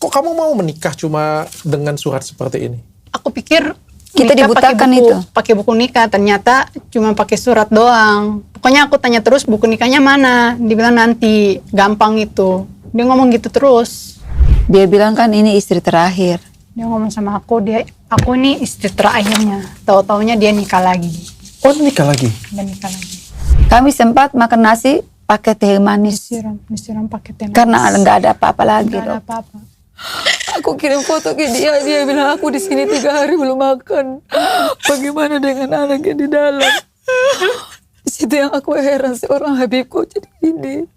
Kok kamu mau menikah cuma dengan surat seperti ini? Aku pikir Kita nikah dibutakan itu. pakai buku nikah, ternyata cuma pakai surat doang. Pokoknya aku tanya terus buku nikahnya mana, dibilang nanti, gampang itu. Dia ngomong gitu terus. Dia bilang kan ini istri terakhir. Dia ngomong sama aku, aku ini istri terakhirnya. Tahu-taunya dia nikah lagi. Oh, nikah lagi? Dan nikah lagi. Kami sempat makan nasi pakai teh manis. Disiram pakai teh manis. Karena nggak ada apa-apa lagi. Nggak ada Dok. apa-apa. Aku kirim foto ke dia bilang aku di sini 3 hari belum makan. Bagaimana dengan anaknya di dalam? Di situ yang aku heran, seorang Habib kok jadi ini.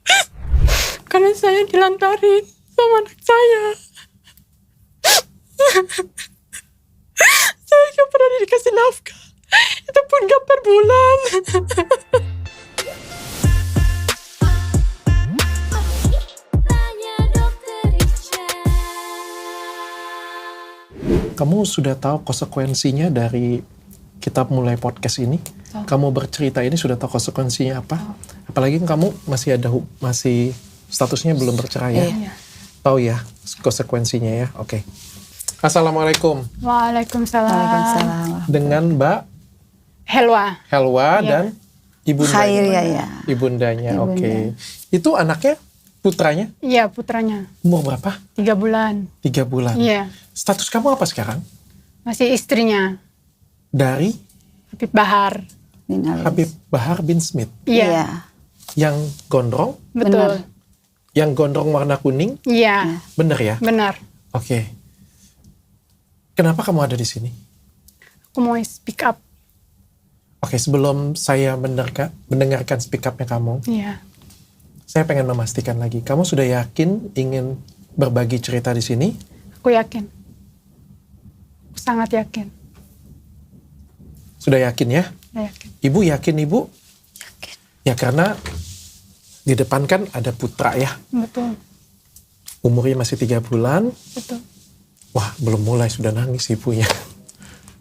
Karena saya dilantarin sama anak saya. Saya gak pernah dikasih nafkah. Itu pun gak per bulan. Kamu sudah tahu konsekuensinya dari kita mulai podcast ini? Kamu bercerita ini sudah tahu konsekuensinya apa? Apalagi kamu masih statusnya belum bercerai ya? Iya. Tahu ya konsekuensinya ya? Oke. Assalamualaikum. Waalaikumsalam. Waalaikumsalam. Dengan Mbak Helwa. Helwa Iya. dan ibundanya. Khair ya. Ibundanya, Ibunda. oke. Itu anaknya, putranya, Iya, putranya. umur berapa? 3 bulan. 3 bulan. Iya. Status kamu apa sekarang? Masih istrinya. Dari Habib Bahar. Habib Bahar bin Smith. Iya. Yang gondrong, Betul. yang gondrong warna kuning, Iya. bener ya? Benar. Oke. Kenapa kamu ada di sini? Aku mau speak up. Oke, sebelum saya mendengarkan speak up-nya kamu, Iya. saya pengen memastikan lagi. Kamu sudah yakin ingin berbagi cerita di sini? Aku yakin. Aku sangat yakin. Sudah yakin ya? Saya yakin. Ibu yakin, Ibu? Yakin. Ya karena di depan kan ada putra ya. Betul. Umurnya masih 3 bulan. Betul. Wah, belum mulai sudah nangis ibunya.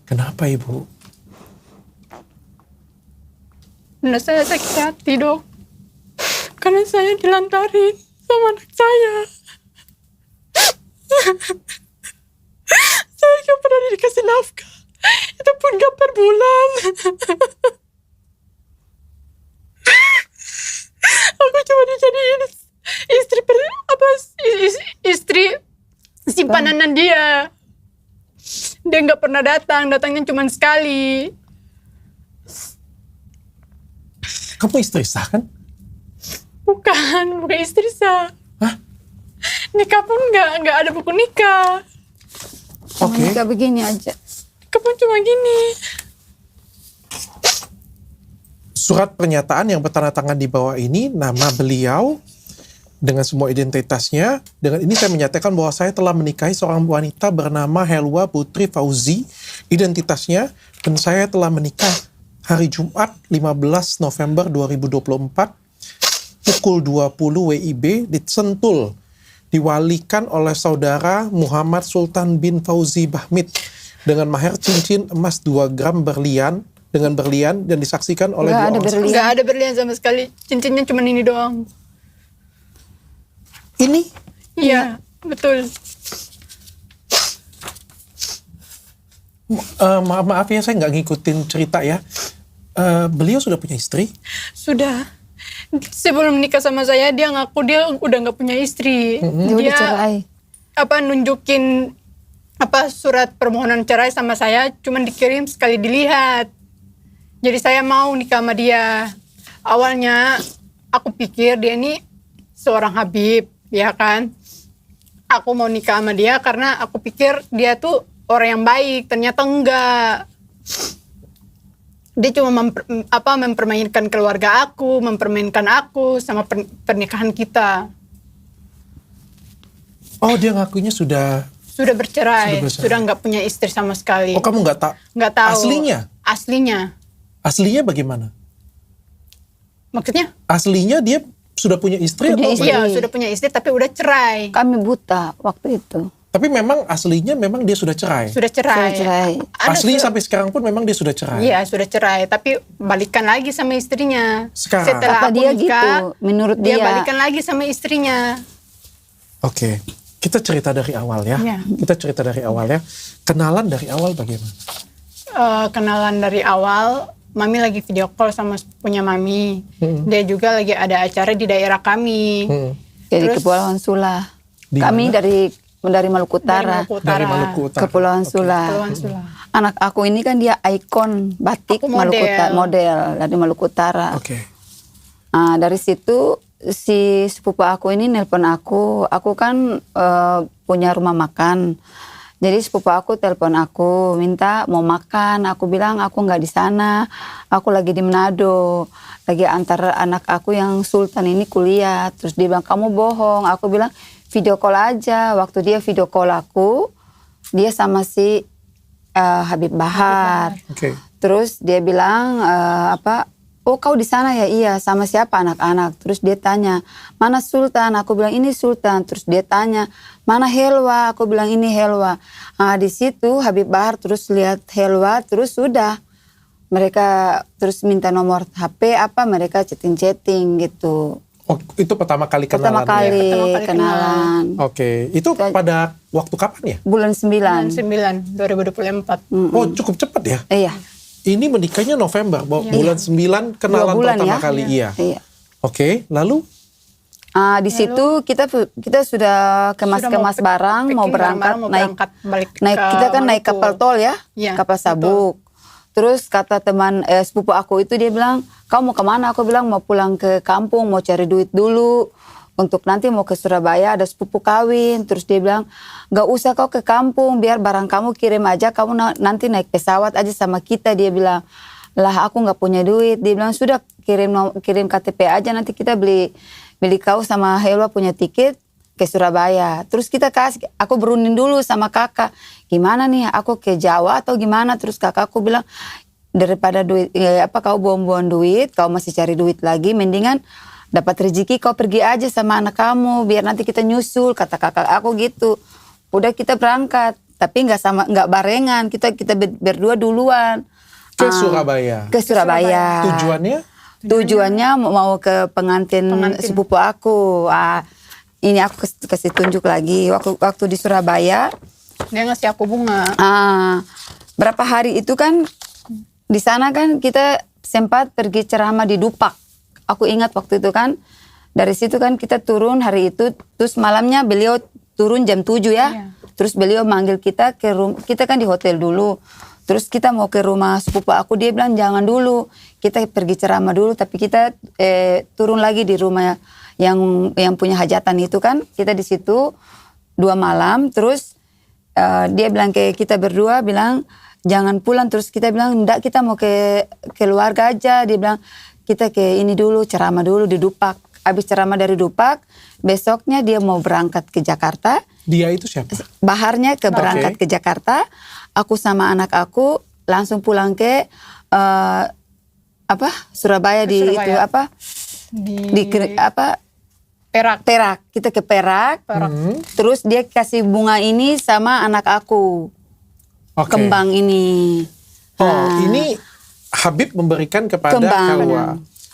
Kenapa, Ibu? Karena saya sakit hati, Dok. Karena saya dilantarin sama anak saya. Saya gak pernah dikasih nafkah. Itu pun gak per bulan. Aku cuma dijadiin istri simpanan dia. Dia gak pernah datangnya cuma sekali. Kamu istri sah kan? Bukan istri sah. Hah? Nikah pun nggak ada buku nikah. Oke. Nikah begini aja. Nikah pun cuma gini. Surat pernyataan yang bertanda tangan di bawah ini, nama beliau dengan semua identitasnya. Dengan ini saya menyatakan bahwa saya telah menikahi seorang wanita bernama Helwa Putri Fauzi, identitasnya, dan saya telah menikah hari Jumat 15 November 2024 pukul 20 WIB di Sentul, diwalikan oleh saudara Muhammad Sultan bin Fauzi Bahmid dengan maher cincin emas 2 gram berlian dengan berlian dan disaksikan oleh Nggak 2 ada orang. berlian. Nggak ada berlian sama sekali. Cincinnya cuma ini doang. Ini Iya, betul. maaf ya saya nggak ngikutin cerita ya. Beliau sudah punya istri? Sudah. Sebelum nikah sama saya, dia ngaku dia udah nggak punya istri. Dia udah cerai. Nunjukin surat permohonan cerai sama saya, cuman dikirim sekali dilihat. Jadi saya mau nikah sama dia. Awalnya aku pikir dia ini seorang Habib, ya kan? Aku mau nikah sama dia karena aku pikir dia tuh orang yang baik. Ternyata enggak. Dia cuma mempermainkan keluarga aku, mempermainkan aku sama pernikahan kita. Oh, dia ngakunya sudah Sudah bercerai. bercerai. Sudah nggak punya istri sama sekali. Oh, kamu nggak Nggak tahu. Aslinya? Aslinya bagaimana? Maksudnya? Aslinya dia sudah punya istri Punya atau istri. Iya, sudah punya istri tapi udah cerai. Kami buta waktu itu. Tapi memang aslinya memang dia sudah cerai. Sudah cerai. Sudah cerai. Aslinya sampai sekarang pun memang dia sudah cerai. Iya, sudah cerai. Tapi balikan lagi sama istrinya. Sekarang? Setelah Kata aku dia nikah, gitu, menurut dia. balikan lagi sama istrinya. Oke. Kita cerita dari awal ya. Iya. Kita cerita dari awal ya. Kenalan dari awal bagaimana? Kenalan dari awal, Mami lagi video call sama punya Mami. Dia juga lagi ada acara di daerah kami. Jadi Terus- Kepulauan Sula. Di Kami mana? dari Maluku Utara. Dari Maluku Utara. Kepulauan Sula. Kepulauan Sula. Anak aku ini kan dia ikon batik Aku Maluku Utara, model. model dari Maluku Utara. Oke. Dari situ si sepupu aku ini nelpon aku kan punya rumah makan. Jadi sepupu aku telepon aku minta mau makan. Aku bilang aku nggak di sana, aku lagi di Manado, lagi antar anak aku yang Sultan ini kuliah. Terus dia bilang kamu bohong. Aku bilang video call aja. Waktu dia video call aku, dia sama si Habib Bahar. Oke. Terus dia bilang oh kau di sana ya? Iya, sama siapa anak-anak? Terus dia tanya, mana Sultan? Aku bilang ini Sultan. Terus dia tanya, mana Helwa? Aku bilang ini Helwa. Di situ Habib Bahar terus lihat Helwa, terus sudah mereka terus minta nomor HP mereka chatting-chatting gitu. Oh, itu pertama kali kenalan Pertama kali ya? Pertama kali kenalan. Oke. Itu pada waktu kapan ya? Bulan 9. Bulan 9, 2024. Oh, cukup cepat ya? Iya. Ini menikahnya November, bulan 9 kenalan 2 bulan pertama ya? kali. Iya. Iya. Oke, lalu? Di situ kita sudah kemas-kemas Sudah barang, mau packing berangkat, barang-barang, mau berangkat balik kita kan naik Maluku. kapal tol ya, Iya, kapal sabuk. Terus kata teman sepupu aku itu dia bilang, kau mau kemana? Aku bilang mau pulang ke kampung, mau cari duit dulu. Untuk nanti mau ke Surabaya ada sepupu kawin. Terus dia bilang, gak usah kau ke kampung, biar barang kamu kirim aja, kamu nanti naik pesawat aja sama kita. Dia bilang, lah aku gak punya duit. Dia bilang, sudah kirim KTP aja, nanti kita beli kau sama Helwa punya tiket ke Surabaya. Terus kita kasih, aku berunding dulu sama kakak, gimana nih aku ke Jawa atau gimana? Terus kakakku bilang, daripada duit kau buang-buang duit, kau masih cari duit lagi, mendingan dapat rezeki kau pergi aja sama anak kamu, biar nanti kita nyusul, kata kakak aku gitu. Udah kita berangkat, tapi nggak barengan, kita berdua duluan Ke Surabaya. ke Surabaya. Tujuannya mau ke pengantin sepupu aku. Ini aku kasih tunjuk lagi. Waktu di Surabaya, Dia ngasih aku bunga. berapa hari itu kan di sana kan kita sempat pergi ceramah di Dupak. Aku ingat waktu itu kan, dari situ kan kita turun hari itu, terus malamnya beliau turun jam 7 ya. Iya. Terus beliau manggil kita ke rumah, kita kan di hotel dulu. Terus kita mau ke rumah sepupu aku, dia bilang jangan dulu, kita pergi ceramah dulu, tapi kita turun lagi di rumah yang punya hajatan itu kan, kita di situ 2 malam. Terus dia bilang ke kita berdua, bilang jangan pulang. Terus kita bilang enggak, kita mau ke keluarga aja. Dia bilang kita ke ini dulu, ceramah dulu di Dupak. Habis ceramah dari Dupak, besoknya dia mau berangkat ke Jakarta. Dia itu siapa? Baharnya berangkat ke Jakarta. Aku sama anak aku langsung pulang ke Surabaya di Surabaya. itu di Perak. Kita ke Perak. Terus dia kasih bunga ini sama anak aku. Oke. Kembang ini. Ini Habib memberikan kepada Kembang. Helwa.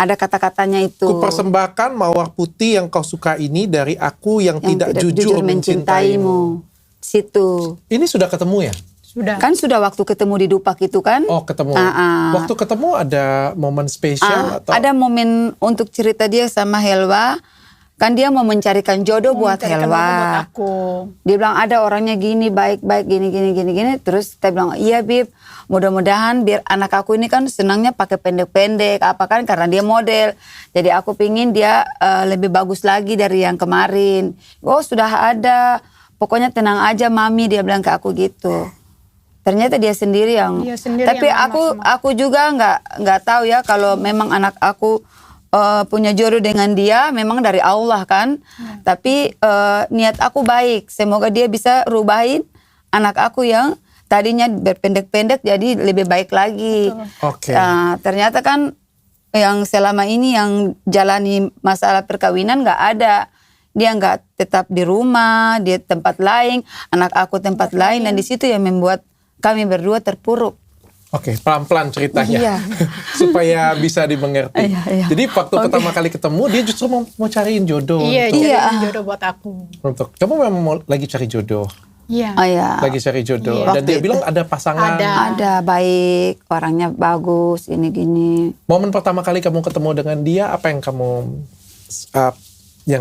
Ada kata-katanya itu. Kupersembahkan mawar putih yang kau suka ini dari aku yang tidak jujur mencintaimu. Situ. Ini sudah ketemu ya? Sudah. Kan sudah waktu ketemu di Dupak itu kan. Oh, ketemu. Waktu ketemu ada momen spesial atau? Ada momen untuk cerita dia sama Helwa. Kan dia mau mencarikan jodoh buat Mencarikan Helwa. jodoh buat aku. Dia bilang ada orangnya gini, baik-baik, gini. Terus kita bilang, iya Bib, mudah-mudahan biar anak aku ini kan senangnya pakai pendek-pendek, apa kan karena dia model. Jadi aku pingin dia lebih bagus lagi dari yang kemarin. Oh sudah ada, pokoknya tenang aja Mami, dia bilang ke aku gitu. Ternyata dia sendiri yang. Dia sendiri tapi yang aku juga nggak tahu ya kalau memang anak aku punya jodoh dengan dia memang dari Allah kan. Tapi niat aku baik. Semoga dia bisa rubahin anak aku yang tadinya berpendek-pendek jadi lebih baik lagi. Oke. Ternyata kan yang selama ini yang jalani masalah perkawinan nggak ada. Dia nggak tetap di rumah, dia tempat lain, anak aku tempat lain, dan di situ yang membuat kami berdua terpuruk. Oke, pelan-pelan ceritanya. Iya. Supaya bisa dimengerti. Iya. Jadi waktu pertama kali ketemu, dia justru mau cariin jodoh. Iya, untuk, jadi jodoh buat aku. kamu memang lagi cari jodoh. Iya. Oh ya. Lagi cari jodoh. Iya. Dan dia Waktu itu. bilang ada pasangan. Ada baik, orangnya bagus, ini gini. Momen pertama kali kamu ketemu dengan dia, apa yang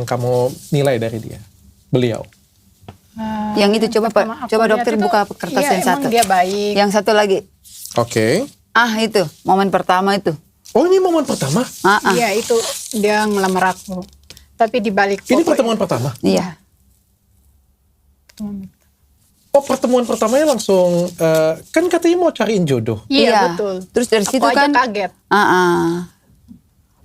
kamu nilai dari dia? Beliau. Yang itu coba pertama aku coba lihat dokter itu, buka kertas iya, yang emang satu. dia baik. Yang satu lagi. Oke. Itu momen pertama itu. Oh, ini momen pertama? Iya, itu dia ngelamar aku. Tapi di balik Ini foto pertemuan pertama? Iya. Oh, pertemuan pertamanya langsung, kan katanya mau cariin jodoh. Iya, betul. Terus dari situ Aku aja kan kaget.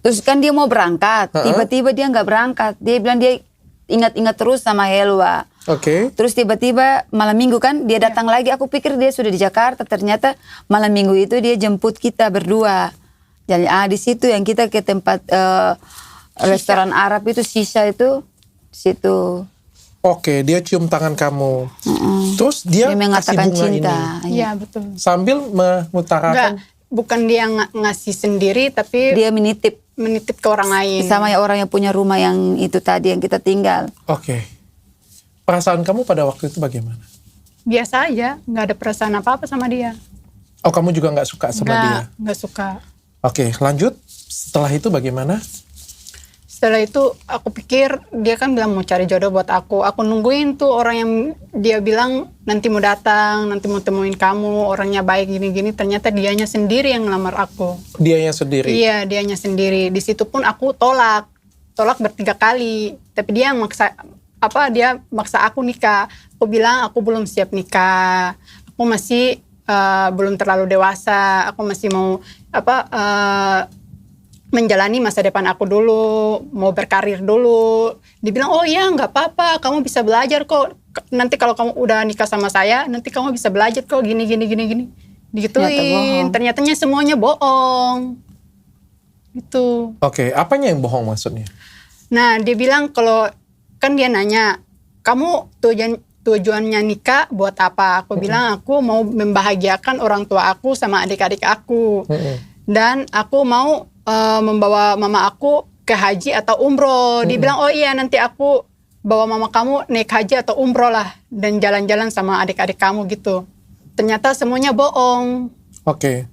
Terus kan dia mau berangkat, tiba-tiba dia nggak berangkat. Dia bilang dia ingat-ingat terus sama Helwa. Oke. Terus tiba-tiba malam minggu kan dia datang lagi. Aku pikir dia sudah di Jakarta. Ternyata malam minggu itu dia jemput kita berdua. Jadi di situ yang kita ke tempat restoran Arab itu, Shisha itu, di situ. Oke, dia cium tangan kamu. Terus dia, Dia mengatakan kasih bunga cinta. ini. Iya, betul. Sambil mengutarakan. Enggak, bukan dia ngasih sendiri, tapi Dia menitip menitip ke orang lain. sama orang yang punya rumah yang itu tadi yang kita tinggal. Oke. Perasaan kamu pada waktu itu bagaimana? Biasa aja, nggak ada perasaan apa-apa sama dia. Oh, kamu juga nggak suka sama dia? Nggak suka. Oke, lanjut. Setelah itu bagaimana? Setelah itu aku pikir dia kan bilang mau cari jodoh buat aku. Aku nungguin tuh orang yang dia bilang nanti mau datang, nanti mau temuin kamu, orangnya baik gini-gini. Ternyata dianya sendiri yang ngelamar aku. Dianya sendiri? Iya, dianya sendiri. Di situ pun aku tolak bertiga kali. Tapi dia yang maksa aku nikah. Aku bilang aku belum siap nikah. Aku masih belum terlalu dewasa. Aku masih mau menjalani masa depan aku dulu, mau berkarir dulu. Dibilang, oh iya nggak apa-apa, kamu bisa belajar kok. Nanti kalau kamu udah nikah sama saya, nanti kamu bisa belajar kok gini. Digituin. Ternyatanya semuanya bohong. Gitu. Oke, apanya yang bohong maksudnya? Nah, dia bilang kalau, kan dia nanya, kamu tujuannya nikah buat apa? Aku bilang aku mau membahagiakan orang tua aku sama adik-adik aku. Dan aku mau membawa mama aku ke haji atau umroh. Dia bilang, oh iya nanti aku bawa mama kamu naik haji atau umroh lah. Dan jalan-jalan sama adik-adik kamu gitu. Ternyata semuanya bohong. Oke.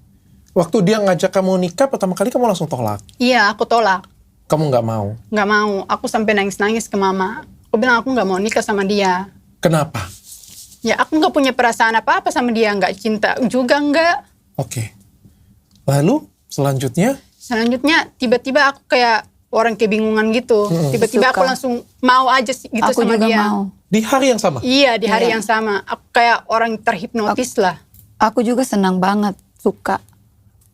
Waktu dia ngajak kamu nikah, pertama kali kamu langsung tolak? Iya, aku tolak. Kamu nggak mau? Nggak mau. Aku sampai nangis-nangis ke mama. Aku bilang aku nggak mau nikah sama dia. Kenapa? Ya aku nggak punya perasaan apa-apa sama dia. Nggak cinta juga nggak. Oke. Lalu selanjutnya? Selanjutnya tiba-tiba aku kayak orang kebingungan gitu. Tiba-tiba aku Suka. langsung mau aja gitu Aku sama juga dia. mau. Di hari yang sama? Iya, di hari Iya. yang sama. Aku kayak orang terhipnotis lah. Aku juga senang banget, suka.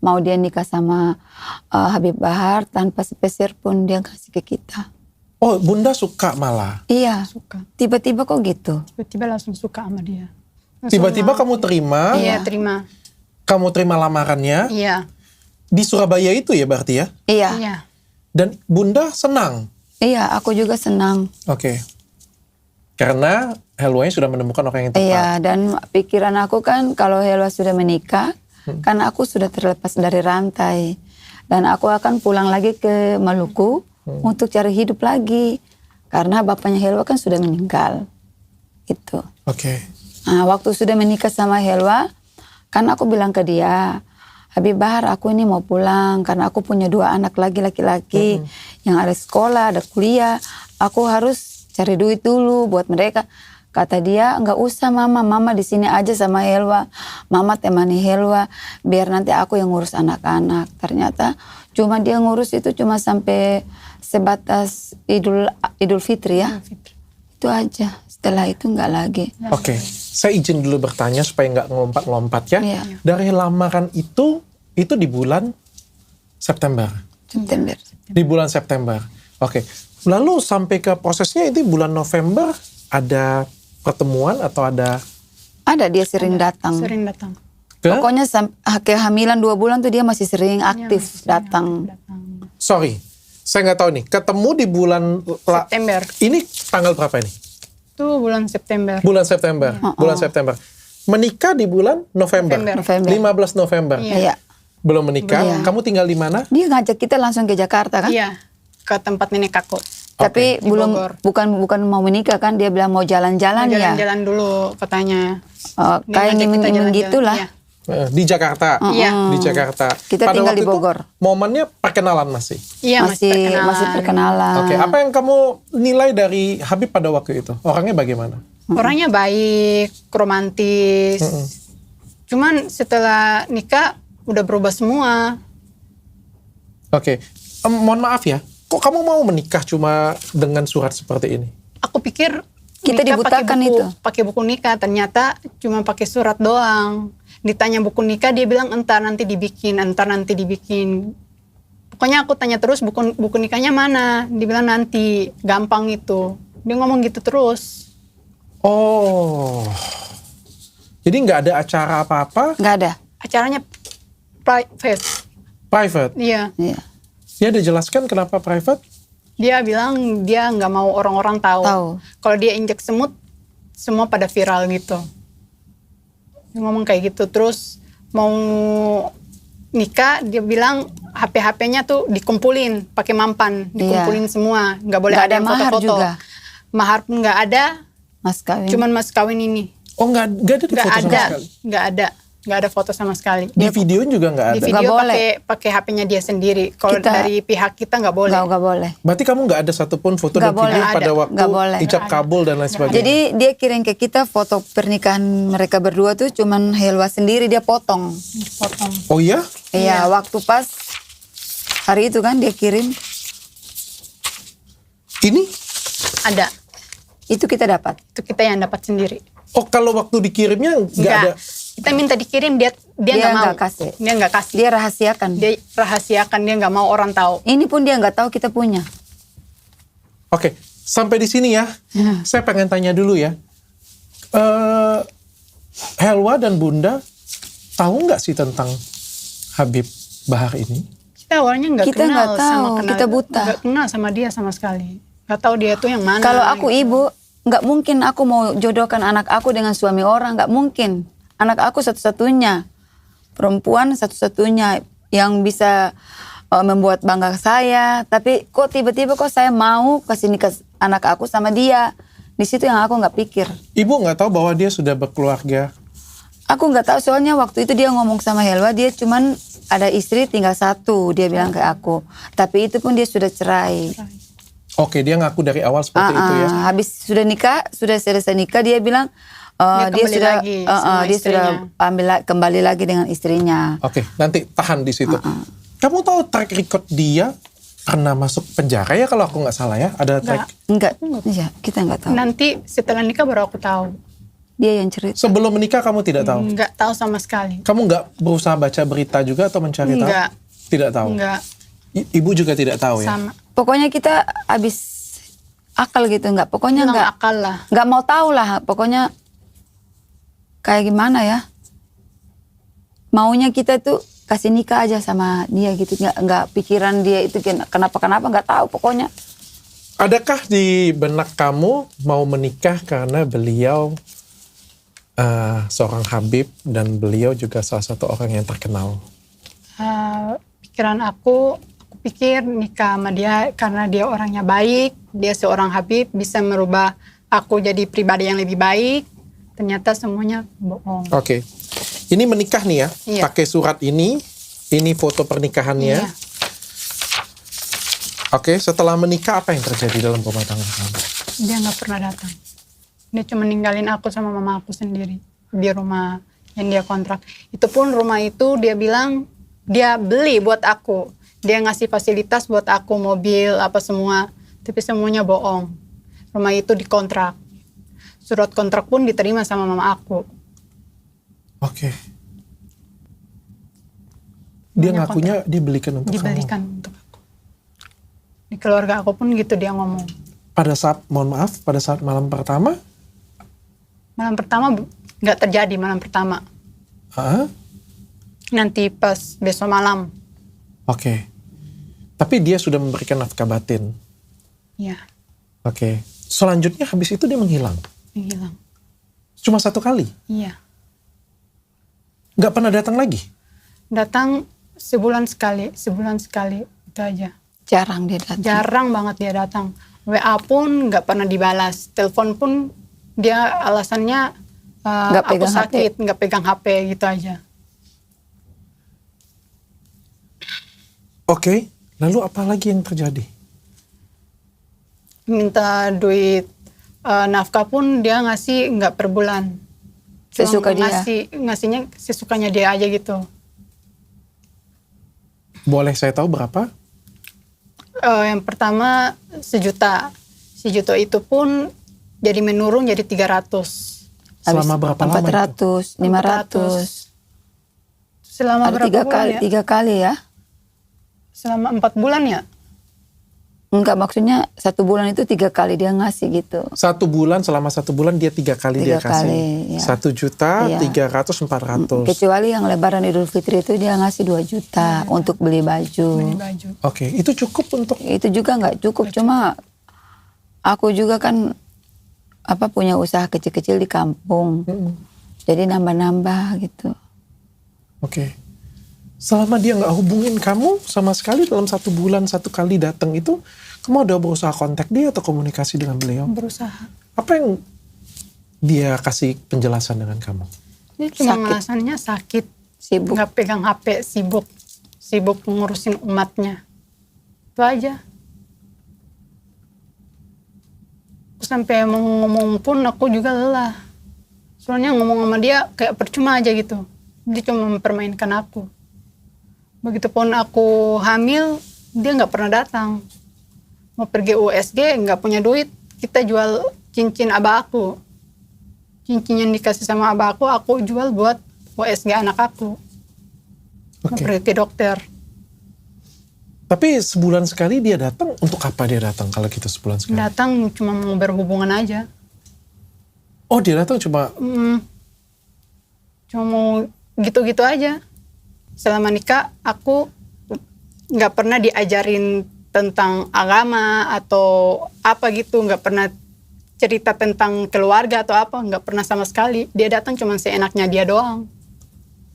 Mau dia nikah sama Habib Bahar tanpa sepeser pun dia kasih ke kita. Oh, Bunda suka malah? Iya, Suka. tiba-tiba kok gitu. Tiba-tiba langsung suka sama dia. Langsung Tiba-tiba mau. kamu terima? Iya, terima. Kamu terima lamarannya? Iya. Di Surabaya itu ya berarti ya? Iya, Iya. Dan Bunda senang? iya, aku juga senang. Oke. Karena Helwanya sudah menemukan orang yang tepat. Iya, dan pikiran aku kan kalau Helwa sudah menikah, kan aku sudah terlepas dari rantai. Dan aku akan pulang lagi ke Maluku untuk cari hidup lagi. Karena bapaknya Helwa kan sudah meninggal. Gitu. Oke. Nah, waktu sudah menikah sama Helwa, kan aku bilang ke dia, Habib Bahar, aku ini mau pulang karena aku punya 2 anak lagi laki-laki yang ada sekolah, ada kuliah. Aku harus cari duit dulu buat mereka. Kata dia, nggak usah mama di sini aja sama Helwa. Mama temani Helwa, biar nanti aku yang ngurus anak-anak. Ternyata cuma dia ngurus itu cuma sampai sebatas Idul Fitri ya. Itu aja. Setelah itu nggak lagi. Oke. Saya izin dulu bertanya supaya nggak ngelompat-lompat ya. Iya. Dari lamaran itu di bulan September. September. Di bulan September. Oke. Lalu sampai ke prosesnya itu bulan November ada pertemuan atau ada Ada, dia sering datang. Sering datang. ke? Pokoknya kehamilan 2 bulan tuh dia masih sering aktif datang. Sorry, saya nggak tahu nih. Ketemu di bulan September. Ini tanggal berapa ini? Itu bulan September. Bulan September. Bulan September. Menikah di bulan November. November. 15 November. Iya. Belum menikah. Iya. Kamu tinggal di mana? Dia ngajak kita langsung ke Jakarta kan? Iya, ke tempat nenek aku. Tapi Di belum Bogor. bukan mau menikah kan? Dia bilang mau jalan-jalan ya. Jalan-jalan dulu katanya. Kayak Dia ngajak kita ngimin-ngimin jalan-jalan, gitulah. iya. Di Jakarta. Iya. Di Jakarta. Kita tinggal di waktu itu, Bogor. momennya perkenalan masih. Iya, Masih perkenalan. Oke, apa yang kamu nilai dari Habib pada waktu itu? Orangnya bagaimana? Orangnya baik, romantis. Cuman setelah nikah udah berubah semua. Oke, mohon maaf ya. Kok kamu mau menikah cuma dengan surat seperti ini? Aku pikir Kita nikah dibutakan itu. pakai buku nikah, ternyata cuma pakai surat doang. Ditanya buku nikah, dia bilang entar nanti dibikin. Pokoknya aku tanya terus buku nikahnya mana? Dia bilang nanti, gampang itu. Dia ngomong gitu terus. Oh, jadi nggak ada acara apa-apa? Nggak ada. Acaranya private. Private? Iya. Iya. Dia ada jelaskan kenapa private? Dia bilang dia nggak mau orang-orang tahu. Kalau dia injek semut, semua pada viral gitu. Dia ngomong kayak gitu. Terus mau nikah, dia bilang HP-HP-nya tuh dikumpulin, pakai mampan, dikumpulin semua, nggak boleh Nggak ada ada yang mahar foto-foto. juga. Mahar pun nggak ada, Mas kawin. cuman mas kawin ini. Oh, nggak ada di foto sama sekali? Nggak ada foto sama sekali. Di video juga nggak Di ada? video Nggak boleh. pakai HP-nya dia sendiri. Kalau dari pihak kita nggak boleh. Nggak boleh. Berarti kamu nggak ada satupun foto Nggak dan video boleh. pada Nggak waktu boleh. ijab kabul dan lain sebagainya? Jadi dia kirim ke kita foto pernikahan mereka berdua tuh cuman Helwa sendiri dia potong. Potong. Oh iya? Iya, waktu pas hari itu kan dia kirim, Ini? Ada. itu kita dapat. Itu kita yang dapat sendiri. Oh, kalau waktu dikirimnya nggak ada? Kita minta dikirim, dia nggak mau. nggak kasih. Dia nggak kasih. Dia rahasiakan. Dia rahasiakan, dia nggak mau orang tahu. Ini pun dia nggak tahu kita punya. Oke, sampai di sini ya. Saya pengen tanya dulu ya. Helwa dan Bunda tahu nggak sih tentang Habib Bahar ini? Kita awalnya nggak Kita kenal nggak tahu, sama kita buta. Nggak kenal sama dia sama sekali. Nggak tahu dia tuh yang mana. Kalau aku gitu. ibu, nggak mungkin aku mau jodohkan anak aku dengan suami orang, nggak mungkin. Anak aku satu-satunya, perempuan satu-satunya yang bisa membuat bangga saya. Tapi kok tiba-tiba kok saya mau kasih nikah anak aku sama dia. Di situ yang aku nggak pikir. Ibu nggak tahu bahwa dia sudah berkeluarga? Aku nggak tahu soalnya waktu itu dia ngomong sama Helwa, dia cuman ada istri tinggal satu, dia bilang ke aku. Tapi itu pun dia sudah cerai. Oke, dia ngaku dari awal seperti itu ya. Habis sudah nikah, sudah selesai nikah, dia bilang dia kembali sudah lagi sama dia sudah kembali lagi dengan istrinya. Oke, nanti tahan di situ. Kamu tahu track record dia pernah masuk penjara ya kalau aku nggak salah ya? Ada track. Enggak, iya, kita nggak tahu. Nanti setelah nikah baru aku tahu. Dia yang cerita. Sebelum menikah kamu tidak tahu? Nggak tahu sama sekali. Kamu nggak berusaha baca berita juga atau mencari tahu? Nggak. Tidak tahu? Nggak. Ibu juga tidak tahu ya? Sama. Pokoknya kita habis akal gitu, nggak. Pokoknya Hilang nggak. akal lah. Nggak mau tahu lah. Pokoknya kayak gimana ya? Maunya kita tuh kasih nikah aja sama dia gitu. Nggak pikiran dia itu kenapa nggak tahu pokoknya. Adakah di benak kamu mau menikah karena beliau seorang Habib dan beliau juga salah satu orang yang terkenal? Pikiran aku pikir nikah sama dia karena dia orangnya baik, dia seorang Habib, bisa merubah aku jadi pribadi yang lebih baik. Ternyata semuanya bohong. Oke. Ini menikah nih ya, Iya. pakai surat ini foto pernikahannya. Iya. Oke, setelah menikah apa yang terjadi dalam rumah tangga kamu? Dia nggak pernah datang. Dia cuma ninggalin aku sama mama aku sendiri di rumah yang dia kontrak. Itu pun rumah itu dia bilang dia beli buat aku. Dia ngasih fasilitas buat aku, mobil apa semua. Tapi semuanya bohong. Rumah itu dikontrak. Surat kontrak pun diterima sama mama aku. Oke. Dia Banyak ngakunya dibelikan untuk Dibelikan kamu. untuk aku. Di keluarga aku pun gitu dia ngomong. Pada saat, mohon maaf, pada saat malam pertama? Malam pertama nggak terjadi malam pertama. Hah? Nanti pas besok malam. Oke. Tapi dia sudah memberikan nafkah batin. Ya, Oke. Selanjutnya habis itu dia menghilang. hilang. Cuma satu kali. Iya. Nggak pernah datang lagi? Datang sebulan sekali itu aja. Jarang dia datang. Jarang banget dia datang. WA pun nggak pernah dibalas. Telepon pun dia alasannya Nggak aku pegang sakit, nggak pegang HP gitu aja. Oke, lalu apa lagi yang terjadi? Minta duit nafkah pun dia ngasih nggak per bulan. Cuma Sesuka dia. Ngasihnya sesukanya dia aja gitu. Boleh saya tahu berapa? Yang pertama 1 juta. 1 juta itu pun jadi menurun jadi 300. Selama berapa lama itu? 400, 500. Selama Ada berapa bulan ya? 3 kali ya? Selama 4 bulan ya? Enggak, maksudnya 1 bulan itu 3 kali dia ngasih gitu. 1 bulan, selama 1 bulan dia 3 kali dia 3 kasih. kali, ya. 1 juta, Iya. 300, 400. Kecuali yang Lebaran Idul Fitri itu dia ngasih 2 juta untuk beli baju. Beli baju. Oke, itu cukup untuk Itu juga nggak cukup, cuma aku juga kan punya usaha kecil-kecil di kampung. Jadi nambah-nambah gitu. Oke. Selama dia nggak hubungin kamu sama sekali dalam 1 bulan 1 kali datang itu, kamu udah berusaha kontak dia atau komunikasi dengan beliau? Berusaha. Apa yang dia kasih penjelasan dengan kamu? Dia cuma Sakit. alasannya sakit. Sibuk. Nggak pegang HP, sibuk. Sibuk ngurusin umatnya. Itu aja. Sampai mau ngomong pun aku juga lelah. Soalnya ngomong sama dia kayak percuma aja gitu. Dia cuma mempermainkan aku. Begitupun aku hamil, dia nggak pernah datang. Mau pergi USG, nggak punya duit. Kita jual cincin abah aku. Cincin yang dikasih sama abah aku jual buat USG anak aku. Mau Oke. pergi ke dokter. Tapi sebulan sekali dia datang, untuk apa dia datang kalau gitu sebulan sekali? Datang cuma mau berhubungan aja. Oh, dia datang cuma Cuma mau gitu-gitu aja. Selama nikah aku nggak pernah diajarin tentang agama atau apa gitu, nggak pernah cerita tentang keluarga atau apa, nggak pernah sama sekali. Dia datang cuma seenaknya dia doang.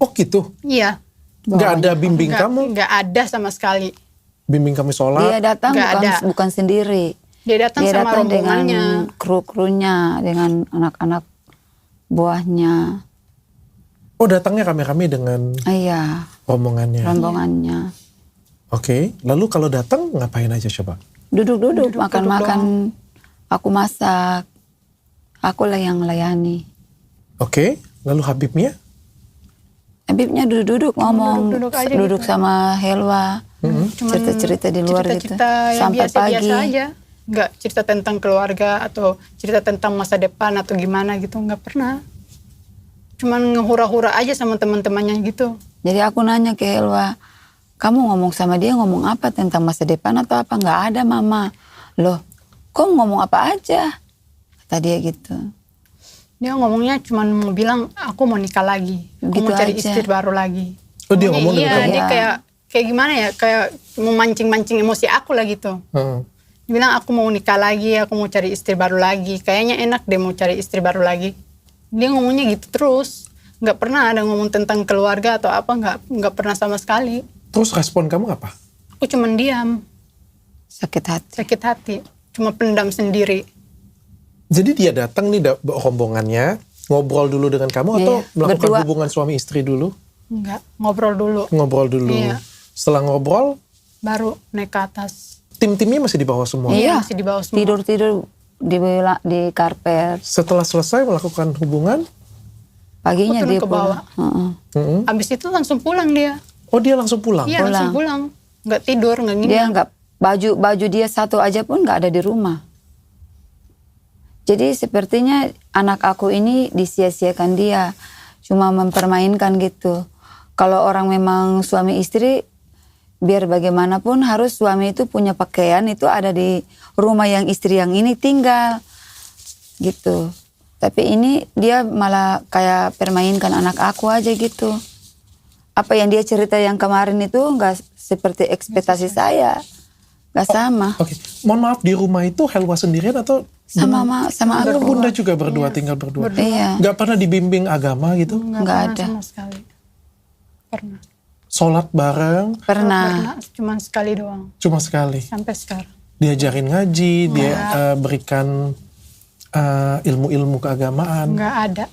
oh gitu. Iya, Nggak ada bimbing kamu, nggak ada sama sekali. bimbing kami Dia sholat. datang Nggak ada. bukan sendiri. Dia datang Dia sama datang dengan rombongannya. kru-krunya, dengan anak-anak buahnya. Oh, datangnya kami-kami dengan Iya, rombongannya. rombongannya. Oke, lalu kalau datang ngapain aja coba? Duduk-duduk, Duduk makan-makan. Aku masak. Akulah yang layani. Oke, lalu Habibnya? Habibnya duduk-duduk ngomong, duduk-duduk aja duduk gitu. sama Helwa, Cuman cerita-cerita di luar gitu, cerita-cerita yang sampai biasa-biasa pagi. aja. Nggak cerita tentang keluarga atau cerita tentang masa depan atau gimana gitu, nggak pernah. Cuman ngehura-hura aja sama teman-temannya gitu. Jadi aku nanya ke Helwa, kamu ngomong sama dia ngomong apa tentang masa depan atau apa? Nggak ada mama. Loh, kok ngomong apa aja? Kata dia gitu. Dia ngomongnya cuman mau bilang aku mau nikah lagi, aku Gitu mau cari aja. istri baru lagi. Oh, dia Ngomongnya ngomong dengan iya, kamu? dia kayak gimana ya, kayak mau mancing-mancing emosi aku lah gitu. Heeh. Dia bilang aku mau nikah lagi, aku mau cari istri baru lagi. Kayaknya enak deh mau cari istri baru lagi. Dia ngomongnya gitu terus. Nggak pernah ada ngomong tentang keluarga atau apa, nggak pernah sama sekali. Terus respon kamu apa? Aku cuman diam, Sakit hati. sakit hati. Cuma pendam sendiri. Jadi dia datang nih rombongannya, ngobrol dulu dengan kamu atau Iya, melakukan berdua. hubungan suami istri dulu? Enggak, ngobrol dulu. Ngobrol dulu. Iya. Setelah ngobrol, Baru naik ke atas. tim-timnya masih di bawah semua. Iya, masih di bawah semua. Tidur-tidur di karpet. Setelah selesai melakukan hubungan, Paginya Aku turun dia ke pulang. bawah. Heeh. Abis itu langsung pulang dia. oh dia langsung pulang? Iya, langsung pulang. Nggak tidur, nggak gini. Dia nggak baju dia satu aja pun nggak ada di rumah. Jadi sepertinya anak aku ini disia-siakan dia, cuma mempermainkan gitu. Kalau orang memang suami istri, biar bagaimanapun harus suami itu punya pakaian itu ada di rumah yang istri yang ini tinggal, gitu. Tapi ini dia malah kayak permainkan anak aku aja gitu. Apa yang dia cerita yang kemarin itu nggak seperti ekspektasi saya, nggak sama. Oke, mohon maaf, di rumah itu Helwa sendirian atau Sama Atau aku. bunda juga berdua tinggal berdua? Iya. Nggak pernah dibimbing agama gitu? Nggak Nggak pernah ada. sama sekali. pernah. Sholat bareng Pernah. Cuma sekali doang. cuma sekali. Sampai sekarang. Diajarin ngaji, dia berikan ilmu-ilmu keagamaan. Nggak ada.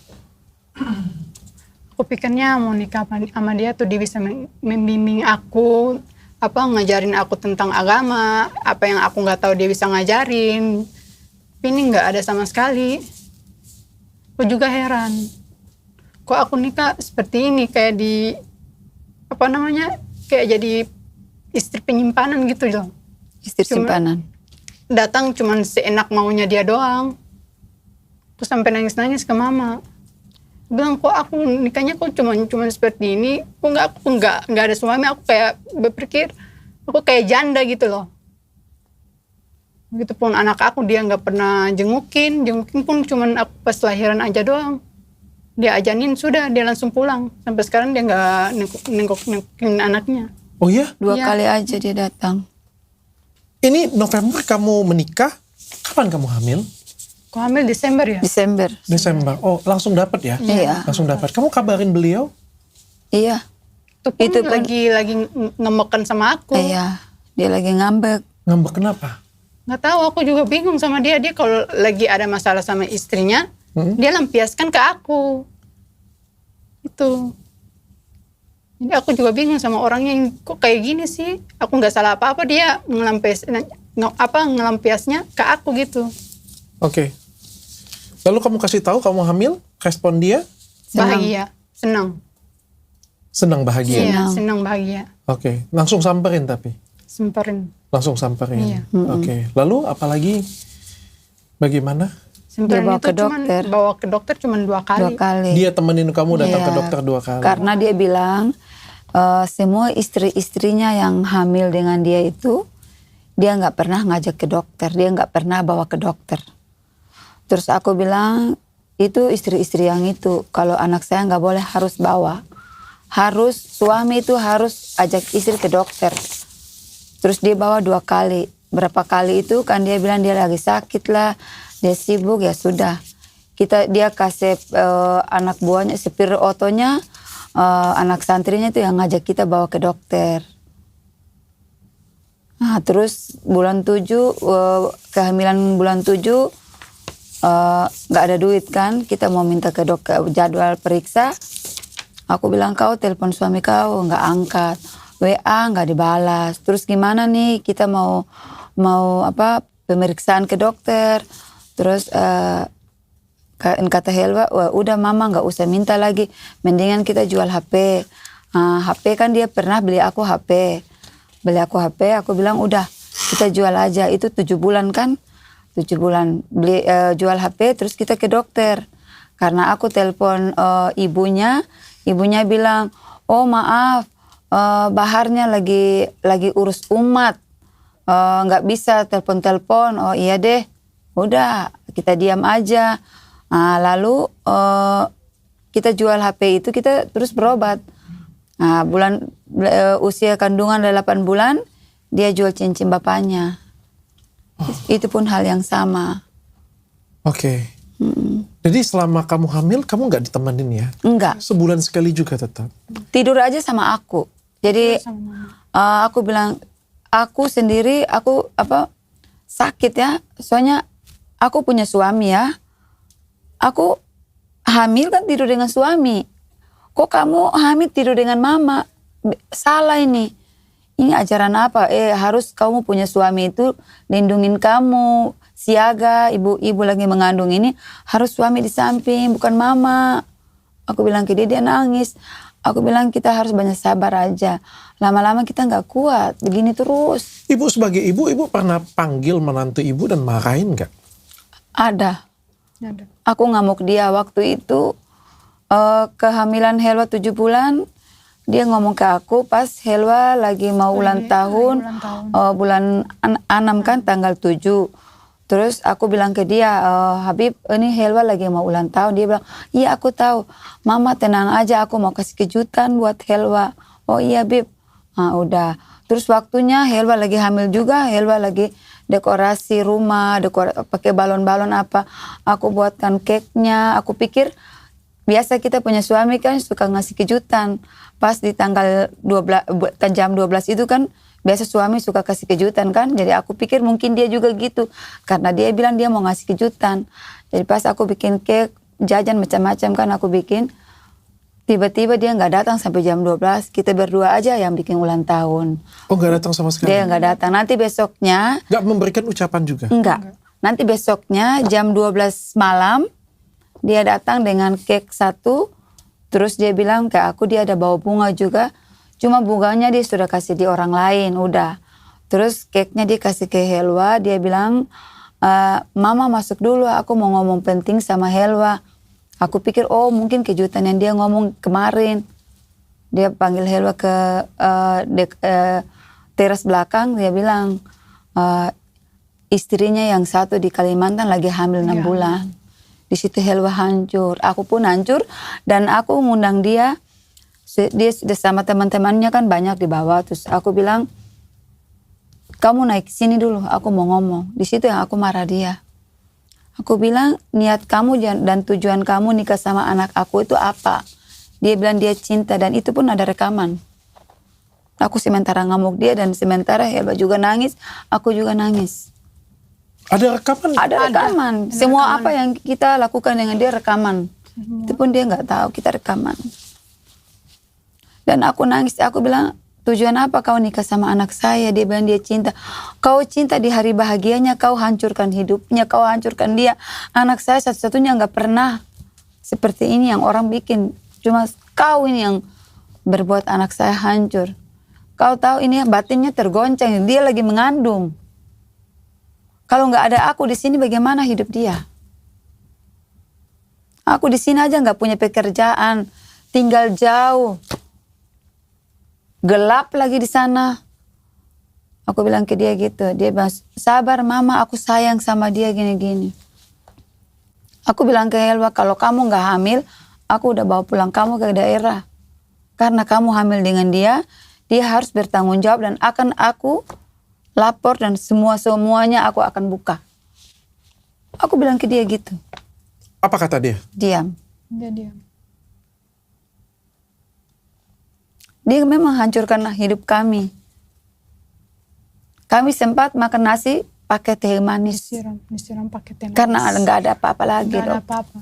Aku pikirnya mau nikah sama dia tuh dia bisa membimbing aku, ngajarin aku tentang agama, apa yang aku nggak tahu dia bisa ngajarin. Tapi ini nggak ada sama sekali. Aku juga heran. Kok aku nikah seperti ini, kayak di kayak jadi istri penyimpanan gitu loh. Istri simpanan. Datang cuman seenak maunya dia doang. Terus sampai nangis-nangis ke mama. Bilang kok aku nikahnya kok cuman seperti ini. Aku nggak ada suami. Aku kayak berpikir aku kayak janda gitu loh. Begitupun anak aku dia nggak pernah jengukin pun cuman aku pas lahiran aja doang. Dia ajanin sudah dia langsung pulang. Sampai sekarang dia nggak nengokin anaknya. Oh iya? 2 Iya. kali aja dia datang. Ini November kamu menikah, kapan kamu hamil? Aku hamil Desember ya? Desember. Desember. Oh, langsung dapat ya? Iya. Langsung dapat. Kamu kabarin beliau? Iya. Itu pun lagi ngemekan sama aku. Iya. Dia lagi ngambek. Ngambek kenapa? Nggak tahu, aku juga bingung sama dia. Dia kalau lagi ada masalah sama istrinya, dia lampiaskan ke aku. Itu. Jadi aku juga bingung sama orangnya yang kok kayak gini sih. Aku nggak salah apa-apa, dia ngelampiasnya ke aku gitu. Oke. Lalu kamu kasih tahu kamu hamil, respon dia? Bahagia, senang. Senang bahagia. Iya, senang bahagia. Oke, langsung samperin tapi. Semperin. Langsung samperin. Iya. Oke. Lalu apalagi bagaimana? Semperin Dia bawa itu ke dokter. bawa ke dokter cuma 2 kali. 2 kali. Dia temenin kamu datang Iya. ke dokter 2 kali. Karena dia bilang semua istri-istrinya yang hamil dengan dia itu dia nggak pernah ngajak ke dokter, dia nggak pernah bawa ke dokter. Terus aku bilang itu istri-istri yang itu kalau anak saya nggak boleh harus bawa, harus suami itu harus ajak istri ke dokter. Terus dia bawa 2 kali, berapa kali itu kan dia bilang dia lagi sakit lah, dia sibuk ya sudah. Dia kasih anak buahnya, supir otonya, anak santrinya itu yang ngajak kita bawa ke dokter. Nah, terus bulan 7, kehamilan bulan 7, nggak ada duit kan, kita mau minta ke dokter jadwal periksa. Aku bilang kau telepon suami kau nggak angkat, WA nggak dibalas. Terus gimana nih kita mau pemeriksaan ke dokter. Terus kata Helwa, wah, udah mama nggak usah minta lagi, mendingan kita jual HP. HP kan dia pernah beli aku HP, aku bilang udah kita jual aja, itu 7 bulan kan, 7 bulan beli jual HP, terus kita ke dokter. Karena aku telepon ibunya bilang, oh maaf, Baharnya lagi urus umat, nggak bisa telepon. Oh iya deh, udah kita diam aja. Lalu kita jual HP itu, kita terus berobat. Usia kandungan 8 bulan, dia jual cincin bapaknya. Itu pun hal yang sama. Oke. Jadi selama kamu hamil, kamu nggak ditemenin ya? Enggak. Sebulan sekali juga tetap? Tidur aja sama aku. Jadi aku bilang, aku sendiri, sakit ya. Soalnya aku punya suami ya. Aku hamil kan tidur dengan suami. Kok kamu hamil tidur dengan mama? Salah ini. Ini ajaran apa? Harus kamu punya suami itu lindungin kamu. Siaga, ibu lagi mengandung ini harus suami di samping, bukan mama. Aku bilang ke dia nangis. Aku bilang kita harus banyak sabar aja. Lama-lama kita nggak kuat, begini terus. Ibu sebagai ibu pernah panggil menantu ibu dan marahin nggak? Ada. Ada. Aku ngamuk dia waktu itu. Kehamilan Helwa 7 bulan. Dia ngomong ke aku pas Helwa lagi mau ulang tahun. Bulan 6 kan tanggal 7. Terus aku bilang ke dia, Habib ini Helwa lagi mau ulang tahun. Dia bilang, iya aku tahu. Mama tenang aja, aku mau kasih kejutan buat Helwa. Oh iya Bib. Udah. Terus waktunya Helwa lagi hamil juga. Helwa lagi dekorasi rumah, pakai balon-balon apa. Aku buatkan cake-nya. Aku pikir biasa kita punya suami kan suka ngasih kejutan. Pas di tanggal 12, kan jam 12 itu kan biasa suami suka kasih kejutan kan. Jadi aku pikir mungkin dia juga gitu. Karena dia bilang dia mau ngasih kejutan. Jadi pas aku bikin cake, jajan macam-macam kan aku bikin. Tiba-tiba dia nggak datang sampai jam 12. Kita berdua aja yang bikin ulang tahun. Oh, nggak datang sama sekali? Dia nggak datang. Nanti besoknya. Nggak memberikan ucapan juga? Enggak. Nanti besoknya jam 12 malam. Dia datang dengan cake 1. Terus dia bilang ke aku dia ada bawa bunga juga. Cuma bunganya dia sudah kasih di orang lain, udah. Terus cake-nya dia kasih ke Helwa. Dia bilang, Mama masuk dulu, aku mau ngomong penting sama Helwa. Aku pikir, oh mungkin kejutan yang dia ngomong kemarin. Dia panggil Helwa ke teras belakang. Dia bilang, istrinya yang satu di Kalimantan lagi hamil 6 bulan. Di situ Helwa hancur, aku pun hancur dan aku ngundang dia. Dia sudah sama teman-temannya kan banyak di bawah. Terus aku bilang, kamu naik sini dulu, aku mau ngomong. Di situ yang aku marah dia. Aku bilang, niat kamu dan tujuan kamu nikah sama anak aku itu apa? Dia bilang dia cinta dan itu pun ada rekaman. Aku sementara ngamuk dia dan sementara Helwa juga nangis, aku juga nangis. Ada rekaman? Ada rekaman. Semua apa yang kita lakukan dengan dia rekaman. Itu pun dia nggak tahu kita rekaman. Dan aku nangis. Aku bilang, tujuan apa kau nikah sama anak saya? Dia bilang dia cinta. Kau cinta di hari bahagianya, kau hancurkan hidupnya, kau hancurkan dia. Anak saya satu-satunya nggak pernah seperti ini yang orang bikin. Cuma kau ini yang berbuat anak saya hancur. Kau tahu ini batinnya tergoncang. Dia lagi mengandung. Kalau nggak ada aku di sini, bagaimana hidup dia? Aku di sini aja nggak punya pekerjaan, tinggal jauh, gelap lagi di sana. Aku bilang ke dia gitu, dia bilang, sabar Mama, aku sayang sama dia gini-gini. Aku bilang ke Helwa, kalau kamu nggak hamil, aku udah bawa pulang kamu ke daerah. Karena kamu hamil dengan dia harus bertanggung jawab dan akan aku lapor dan semuanya aku akan buka. Aku bilang ke dia gitu. Apa kata dia? Diam. Dia diam. Dia memang hancurkan hidup kami. Kami sempat makan nasi pakai teh manis. Disiram pakai teh manis. Karena nggak ada apa-apa lagi. Nggak ada apa-apa.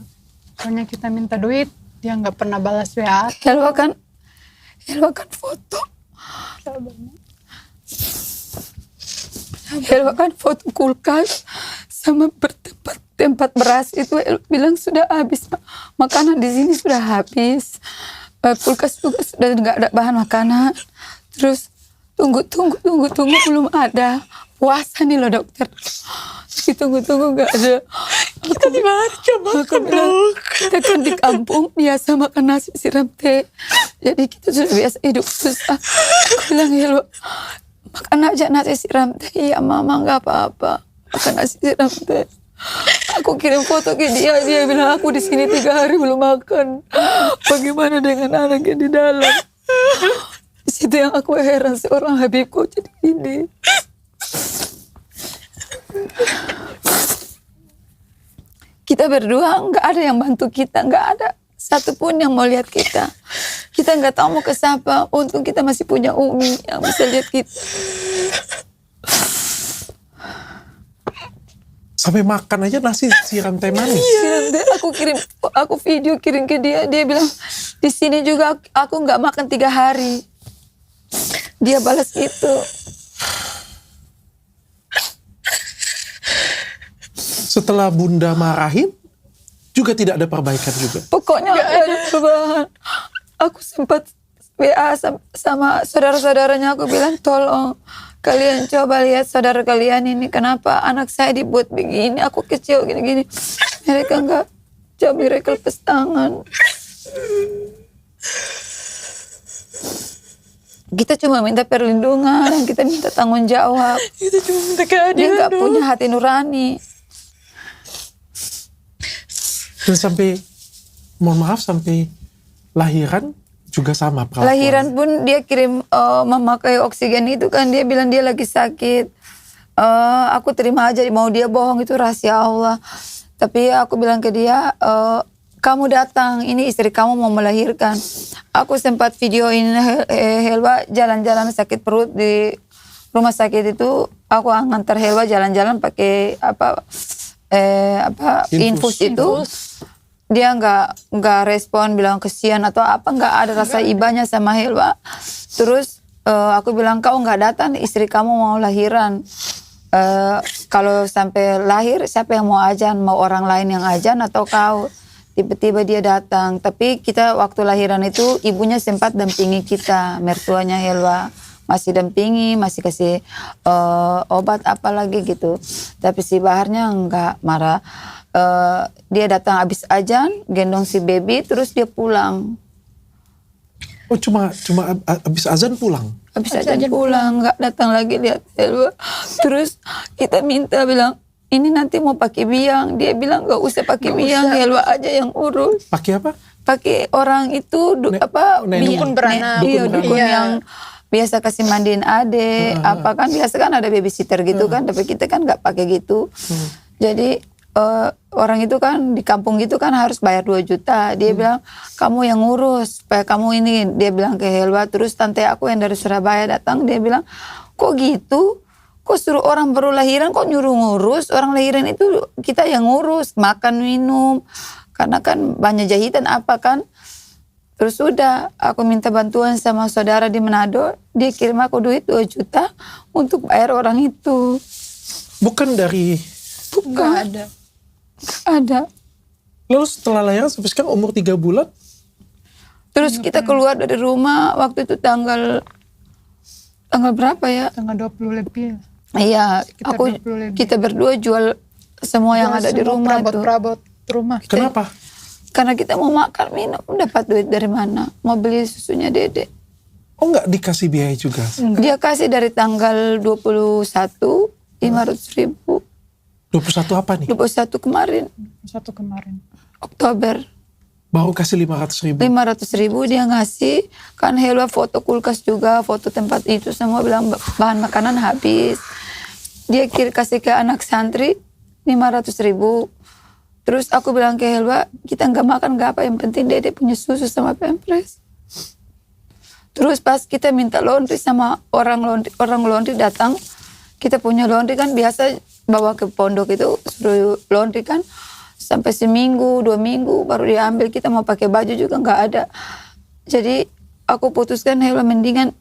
Soalnya kita minta duit, dia nggak pernah balas WA. Helwa kan foto. Helwa kan foto kulkas sama tempat beras itu bilang sudah habis, makanan di sini sudah habis, kulkas juga sudah nggak ada bahan makanan. Terus tunggu belum ada, puasa nih loh dokter. Tunggu nggak ada. Kita di mana coba dok? Kita kan di kampung biasa makan nasi siram teh, jadi kita sudah biasa hidup susah. Aku bilang Helwa, makan aja nasi siram teh. Iya Mama nggak apa-apa, makan nasi siram teh. Aku kirim foto ke dia bilang aku di sini 3 hari belum makan. Bagaimana dengan anaknya di dalam? Di situ yang aku heran, seorang Habib kok jadi ini. Kita berdua nggak ada yang bantu kita, nggak ada satupun yang mau lihat kita. Kita nggak tahu mau ke siapa. Untung kita masih punya Umi yang bisa lihat kita. Sampai makan aja nasi siram teh manis. Aku video kirim ke dia. Dia bilang di sini juga aku nggak makan 3 hari. Dia balas itu. Setelah Bunda marahin, juga tidak ada perbaikan juga. Pokoknya nggak ada perubahan. Aku sempat WA sama saudara-saudaranya, aku bilang tolong kalian coba lihat saudara kalian ini kenapa anak saya dibuat begini, aku kecil gini-gini. Mereka nggak, coba mereka lepas tangan. Kita cuma minta perlindungan, kita minta tanggung jawab. Kita cuma minta keadilan. Dia nggak punya hati nurani. Dan sampai, mohon maaf, sampai lahiran juga sama perlakuan. Lahiran pun dia kirim memakai oksigen itu kan, dia bilang dia lagi sakit. Aku terima aja, mau dia bohong itu rahasia Allah. Tapi aku bilang ke dia, kamu datang, ini istri kamu mau melahirkan. Aku sempat videoin Helwa jalan-jalan sakit perut di rumah sakit itu. Aku ngantar Helwa jalan-jalan pakai infus itu. Dia nggak respon, bilang kesian atau apa, nggak ada rasa ibanya sama Helwa. Terus aku bilang, kau nggak datang, istri kamu mau lahiran. Kalau sampai lahir siapa yang mau azan, mau orang lain yang azan atau kau? Tiba-tiba dia datang. Tapi kita waktu lahiran itu ibunya sempat dampingi kita, mertuanya Helwa masih dampingi, masih kasih obat apa lagi gitu. Tapi si Baharnya nggak marah. Dia datang habis azan, gendong si baby, terus dia pulang. Oh cuma habis azan pulang? Habis azan pulang, nggak datang lagi lihat Helwa. Terus kita minta bilang, ini nanti mau pakai biang. Dia bilang nggak usah pakai biang, Helwa aja yang urus. Pakai apa? Pakai orang itu dukun beranak. Dukun yang biasa kasih mandiin adik, apa kan biasa kan ada babysitter gitu kan, tapi kita kan nggak pakai gitu. Jadi orang itu kan di kampung gitu kan harus bayar 2 juta. Dia bilang, kamu yang ngurus supaya kamu ini. Dia bilang ke Helwa. Terus tante aku yang dari Surabaya datang, dia bilang, kok gitu? Kok suruh orang baru lahiran kok nyuruh ngurus? Orang lahiran itu kita yang ngurus, makan minum, karena kan banyak jahitan apa kan. Terus udah aku minta bantuan sama saudara di Manado, dia kirim aku duit 2 juta untuk bayar orang itu. Bukan dari... Bukan. Ada. Lalu setelah lahiran sampai sekarang umur 3 bulan? Terus kita keluar dari rumah waktu itu tanggal berapa ya? Tanggal 20 lebih. Iya, Sekitar 20 lebih. kita berdua jual semua yang ada di rumah itu. Perabot rumah. Kenapa? Karena kita mau makan minum, dapat duit dari mana? Mau beli susunya Dede. Oh nggak dikasih biaya juga? Dia kasih dari tanggal 21, 500.000. 21 apa nih? 21 kemarin, Satu kemarin. Oktober. Baru kasih 500.000. 500.000 dia ngasih. Kan Helwa foto kulkas juga, foto tempat itu semua bilang bahan makanan habis. Dia kasih ke anak santri 500.000. Terus aku bilang ke Helwa, kita nggak makan nggak apa, yang penting Dede punya susu sama pampers. Terus pas kita minta laundry sama orang laundry datang, kita punya laundry kan biasa bawa ke pondok itu suruh laundry kan, sampai seminggu 2 minggu baru diambil. Kita mau pakai baju juga nggak ada. Jadi aku putuskan Helwa mendingan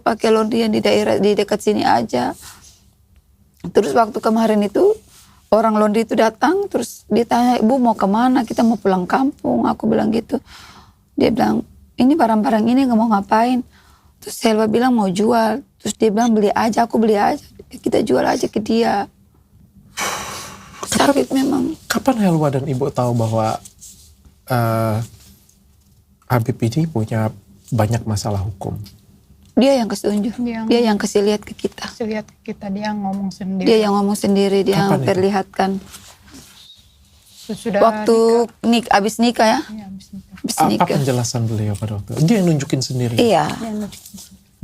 pakai laundry yang di daerah di dekat sini aja. Terus waktu kemarin itu orang laundry itu datang, terus dia tanya, ibu mau kemana? Kita mau pulang kampung. Aku bilang gitu. Dia bilang, ini barang-barang ini nggak mau ngapain? Terus Helwa bilang mau jual. Terus dia bilang beli aja, aku beli aja. Kita jual aja ke dia. Sakit memang. Kapan Helwa dan ibu tahu bahwa Habib ini punya banyak masalah hukum? Dia yang kasih tunjuk. Dia yang kasih lihat ke kita. Kasih lihat ke kita, dia ngomong sendiri. Dia yang ngomong sendiri, dia yang Kapan itu? perlihatkan. Sudah Waktu abis nikah ya. Iya, habis nikah. Abis Apa nikah. penjelasan beliau pada waktu itu? Dia yang nunjukin sendiri? Iya.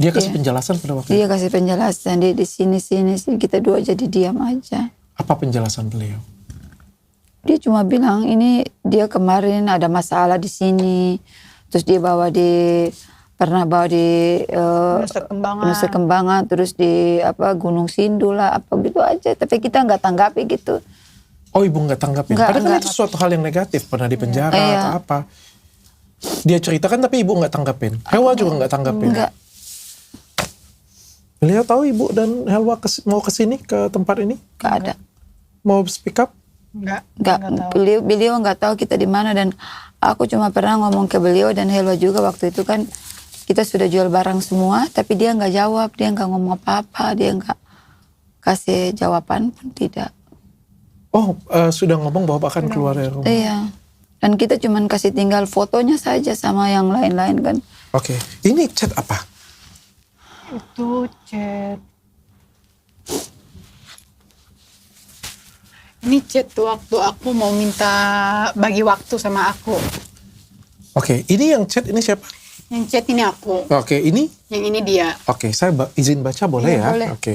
Dia kasih penjelasan pada waktu itu? Dia kasih penjelasan, dia di sini, kita dua jadi diam aja. Apa penjelasan beliau? Dia cuma bilang ini dia kemarin ada masalah di sini, terus dia pernah bawa di Nusa Kembangan, terus di Gunung Sindu lah, apa gitu aja. Tapi kita nggak tanggapi gitu. Oh ibu nggak tanggapin? Padahal kan itu suatu hal yang negatif, pernah di penjara atau apa. Dia ceritakan tapi ibu nggak tanggapin. Helwa juga nggak tanggapin? Enggak. Beliau tahu ibu dan Helwa mau kesini ke tempat ini? Nggak ada. Mau speak up? Enggak. Beliau nggak tahu kita di mana, dan aku cuma pernah ngomong ke beliau dan Helwa juga waktu itu kan kita sudah jual barang semua, tapi dia nggak jawab, dia nggak ngomong apa-apa, dia nggak kasih jawaban pun tidak. Oh sudah ngomong bahwa akan keluar dari rumah? Iya. Dan kita cuma kasih tinggal fotonya saja sama yang lain-lain kan. Oke. Ini chat apa? Itu chat. Ini chat waktu aku mau minta bagi waktu sama aku. Oke. Ini yang chat ini siapa? Yang chat ini aku. Oke. Ini? Yang ini dia. Oke. Saya izin baca boleh Iya, ya? boleh. Oke.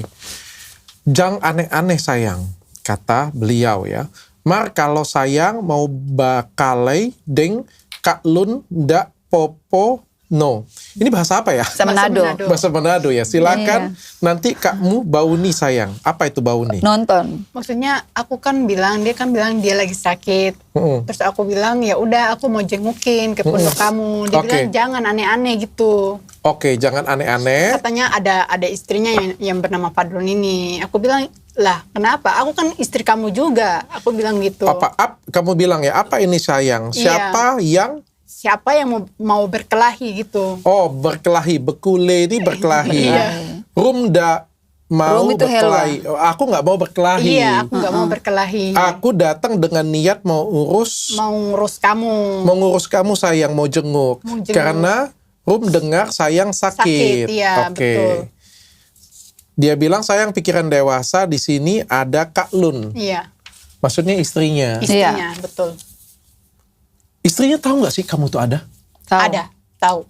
Jangan aneh-aneh sayang, kata beliau ya. Mar kalau sayang mau bakalai deng Kak Lun ndak popo no. Ini bahasa apa ya? Sama Manado. Manado. Bahasa Manado ya. Silakan nanti Kakmu bauni sayang. Apa itu bauni? Nonton. Maksudnya aku kan bilang, dia kan bilang dia lagi sakit. Terus aku bilang ya udah aku mau jengukin ke pondok kamu. Dia Oke. bilang jangan aneh-aneh gitu. Oke, jangan aneh-aneh. Katanya ada istrinya yang bernama Padron ini. Aku bilang, lah kenapa? Aku kan istri kamu juga. Aku bilang gitu. Kamu bilang ya, apa ini sayang? Iya. Siapa yang mau berkelahi gitu. Oh, berkelahi. Bekule ini berkelahi. Iya. Rum ndak mau Rum itu berkelahi. Aku nggak mau berkelahi. Iya, aku nggak mau berkelahi. Aku datang dengan niat mau ngurus Mau ngurus kamu. sayang, mau jenguk. Mau jenguk. Karena Rum dengar sayang sakit. Iya, Oke. betul. Dia bilang sayang pikiran dewasa, di sini ada Kak Lun. Iya, Maksudnya istrinya. istrinya, betul. Istrinya tahu nggak sih kamu tuh ada? Tahu. Ada, tahu.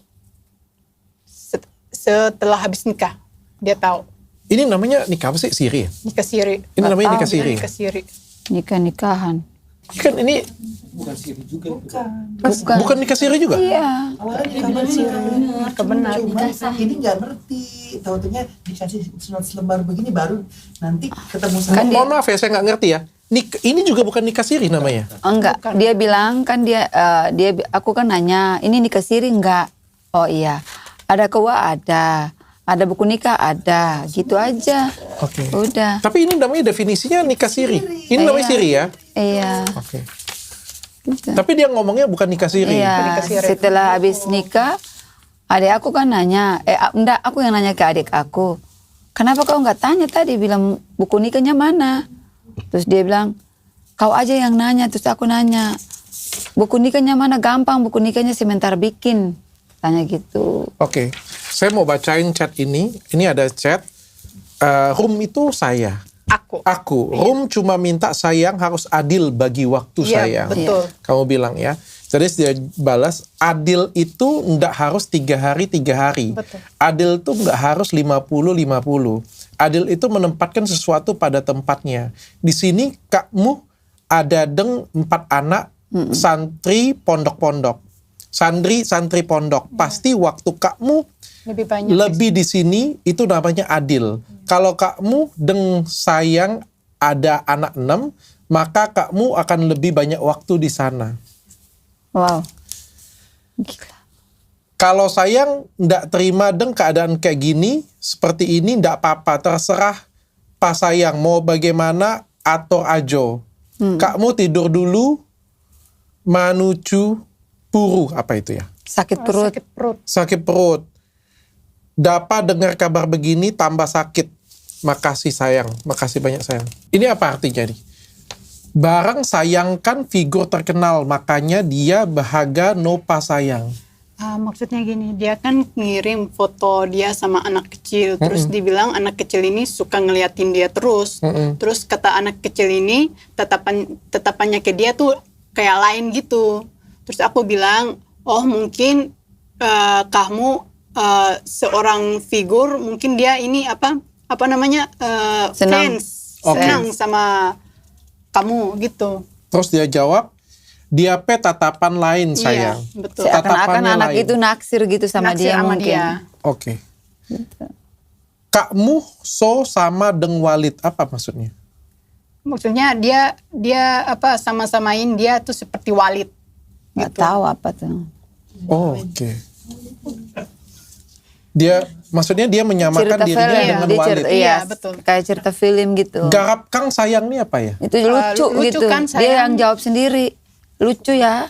Setelah habis nikah, dia tahu. Ini namanya nikah apa sih? Siri ya? Nikah siri. Ini namanya tahu, nikah siri. Nikah siri. Nikah-nikahan. Kan ini bukan nikah siri juga? Iya. Awalnya kabar sih Kebenar. Cuma ini nggak ngerti. Tahu-tahunya dikasih sunat selembar begini baru nanti ketemu sama Kan Mohon maaf ya, saya nggak ngerti ya. Ini juga bukan nikah siri namanya? Enggak, dia bilang kan aku kan nanya, ini nikah siri enggak? Oh iya, ada kewa ada buku nikah ada, gitu aja. Oke. Udah. Tapi ini namanya definisinya nikah siri. Ini namanya Iya. siri ya? Iya. Oke. Gitu. Tapi dia ngomongnya bukan nikah siri. Iya. Nikah siri. Setelah habis nikah, adik aku kan nanya, enggak, aku yang nanya ke adik aku, kenapa kau nggak tanya tadi bilang buku nikahnya mana? Terus dia bilang, kau aja yang nanya. Terus aku nanya, buku nikahnya mana? Gampang, buku nikahnya sebentar bikin. Tanya gitu. Oke. Saya mau bacain chat ini. Ini ada chat. Rum itu saya. Aku. Rum cuma minta sayang harus adil bagi waktu Iya, sayang. betul. Kamu bilang ya. Jadi dia balas, adil itu nggak harus 3 hari 3 hari. Betul. Adil itu nggak harus 50-50. Adil itu menempatkan sesuatu pada tempatnya. Di sini Kakmu ada 4 anak santri pondok-pondok. Santri pondok. Pasti waktu Kakmu Lebih banyak. lebih di sini itu namanya adil. Kalau Kakmu sayang ada anak 6, maka Kakmu akan lebih banyak waktu di sana. Wow. Gila. Kalau sayang ndak terima keadaan kayak gini, seperti ini ndak apa-apa, terserah Pak sayang mau bagaimana atur ajo. Kakmu tidur dulu, manuju puru, apa itu ya? Sakit perut. Sakit perut. Sakit perut. Dapat dengar kabar begini tambah sakit. Makasih sayang, makasih banyak sayang. Ini apa artinya nih? Barang sayangkan figur terkenal, makanya dia bahagia nopa sayang. Maksudnya gini, dia kan ngirim foto dia sama anak kecil, terus dibilang anak kecil ini suka ngeliatin dia terus. Terus kata anak kecil ini tatapannya ke dia tuh kayak lain gitu. Terus aku bilang, oh mungkin kamu seorang figur, mungkin dia ini apa namanya Senang. fans, senang sama kamu gitu. Terus dia jawab, dia tatapan lain sayang. Iya, betul. Seakan-akan Tatapannya anak lain. itu naksir gitu sama Naksir dia sama mungkin. dia. Oke. Kakmu sama Deng Walid, apa maksudnya? Maksudnya dia apa sama-samain dia tuh seperti Walid. Nggak Gitu. tahu apa tuh. Oh, oke. Maksudnya dia menyamakan Cerita dirinya film. dengan Dia Walid. cerita, Iya, iya, betul. kayak cerita film gitu. Garap Kang sayang nih apa ya? Itu lucu lucu gitu. kan, Dia sayang? yang jawab sendiri. Lucu ya.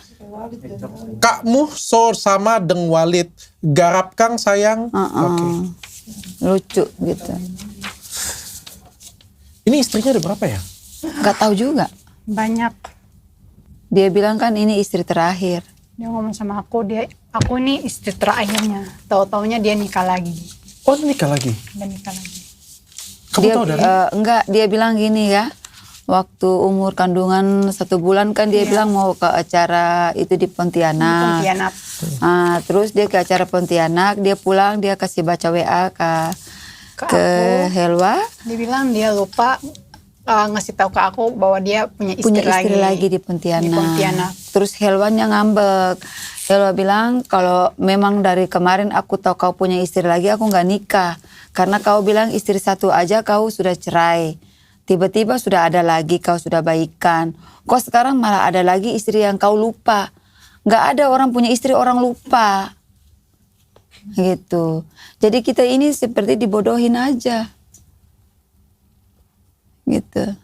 Kakmu sama Deng Walid, garap Kang sayang. Oke. Lucu gitu. Ini istrinya ada berapa ya? Nggak tahu juga. Banyak. Dia bilang kan ini istri terakhir. Dia ngomong sama aku ini istri terakhirnya. Tahu-taunya dia nikah lagi. Oh, nikah lagi. Dia nikah lagi. Kamu Dia tahu dari? enggak, dia bilang gini ya. Waktu umur kandungan 1 bulan kan dia bilang mau ke acara itu di Pontianak. Pontianak. Terus dia ke acara Pontianak, dia pulang dia kasih baca WA ke Ke aku. Helwa. Dia bilang dia lupa ngasih tahu ke aku bahwa dia punya istri lagi di Pontianak. Di Pontianak. Terus Helwanya ngambek. Helwa bilang kalau memang dari kemarin aku tahu kau punya istri lagi, aku nggak nikah. Karena kau bilang istri satu aja kau sudah cerai. Tiba-tiba sudah ada lagi, kau sudah baikan. Kok sekarang malah ada lagi istri yang kau lupa. Nggak ada orang punya istri orang lupa. Gitu. Jadi kita ini seperti dibodohin aja. Gitu.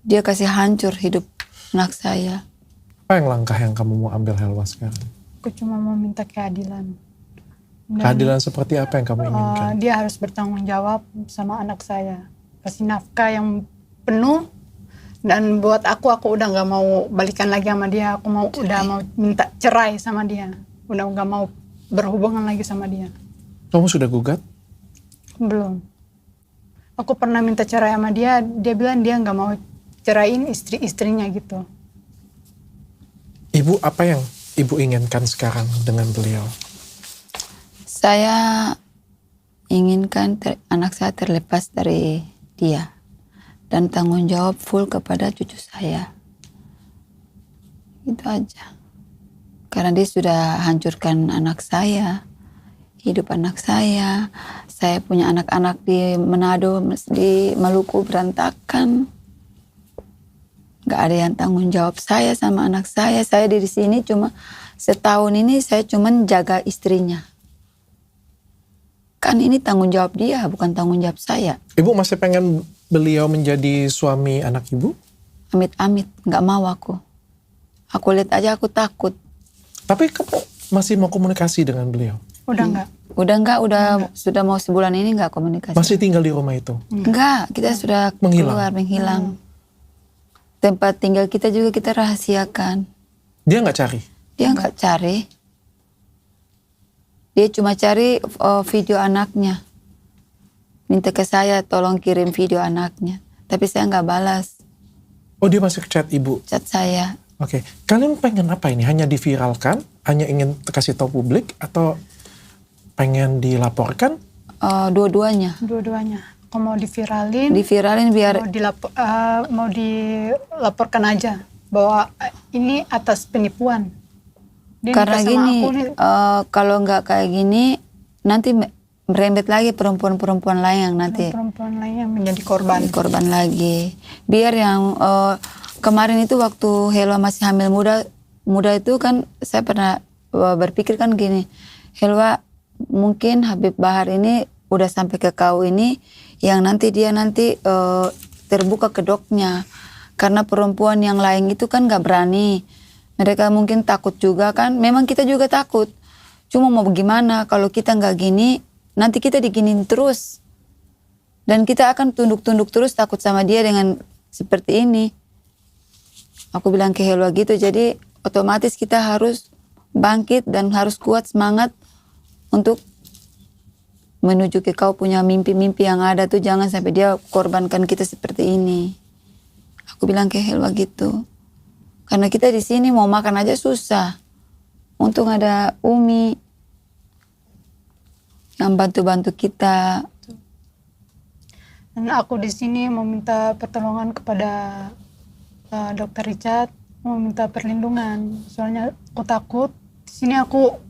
Dia kasih hancur hidup anak saya. Apa yang langkah yang kamu mau ambil Helwa sekarang? Aku cuma mau minta keadilan. Dan, Keadilan seperti apa yang kamu inginkan? dia harus bertanggung jawab sama anak saya. Kasih nafkah yang penuh. Dan buat aku udah nggak mau balikan lagi sama dia. Aku udah mau minta cerai sama dia. Udah nggak mau berhubungan lagi sama dia. Kamu sudah gugat? Belum. Aku pernah minta cerai sama dia. Dia bilang dia nggak mau ceraiin istri-istrinya gitu. Ibu, apa yang Ibu inginkan sekarang dengan beliau? Saya inginkan anak saya terlepas dari dia. Dan tanggung jawab full kepada cucu saya. Itu aja. Karena dia sudah hancurkan anak saya. Hidup anak saya. Saya punya anak-anak di Manado, di Maluku berantakan. Gak ada yang tanggung jawab saya sama anak saya. Saya di sini cuma setahun ini saya cuma jaga istrinya. Kan ini tanggung jawab dia, bukan tanggung jawab saya. Ibu masih pengen beliau menjadi suami anak Ibu? Amit-amit, gak mau aku. Aku lihat aja aku takut. Tapi kamu masih mau komunikasi dengan beliau? Udah nggak? Udah sudah mau sebulan ini gak komunikasi. Masih tinggal di rumah itu? Enggak, kita sudah menghilang. Tempat tinggal kita juga kita rahasiakan. Dia nggak cari? Dia nggak cari. Dia cuma cari video anaknya. Minta ke saya tolong kirim video anaknya. Tapi saya nggak balas Oh, dia masih chat Ibu? chat saya. Oke. Kalian pengen apa ini? Hanya diviralkan? Hanya ingin kasih tahu publik? Atau pengen dilaporkan? Dua-duanya. Dua-duanya. Kalau mau diviralin, Diviralin biar mau dilaporkan aja bahwa ini atas penipuan. Dia karena nikah sama gini, aku nih. kalau nggak kayak gini, nanti merembet lagi perempuan-perempuan lain yang nanti Perempuan lain yang menjadi korban. korban lagi. Biar yang kemarin itu waktu Helwa masih hamil muda itu kan saya pernah berpikir kan gini, Helwa mungkin Habib Bahar ini udah sampai ke kau ini yang dia nanti terbuka kedoknya. Karena perempuan yang lain itu kan gak berani. Mereka mungkin takut juga kan. Memang kita juga takut. Cuma mau gimana kalau kita gak gini, nanti kita diginin terus. Dan kita akan tunduk-tunduk terus takut sama dia dengan seperti ini. Aku bilang ke Helwa gitu, jadi otomatis kita harus bangkit dan harus kuat semangat untuk menuju ke kau punya mimpi-mimpi yang ada tuh, jangan sampai dia korbankan kita seperti ini. Aku bilang ke Helwa gitu. Karena kita di sini mau makan aja susah. Untung ada Umi yang bantu-bantu kita. Dan aku di sini mau minta pertolongan kepada Dr. Richard, mau minta perlindungan. Soalnya aku takut. Di sini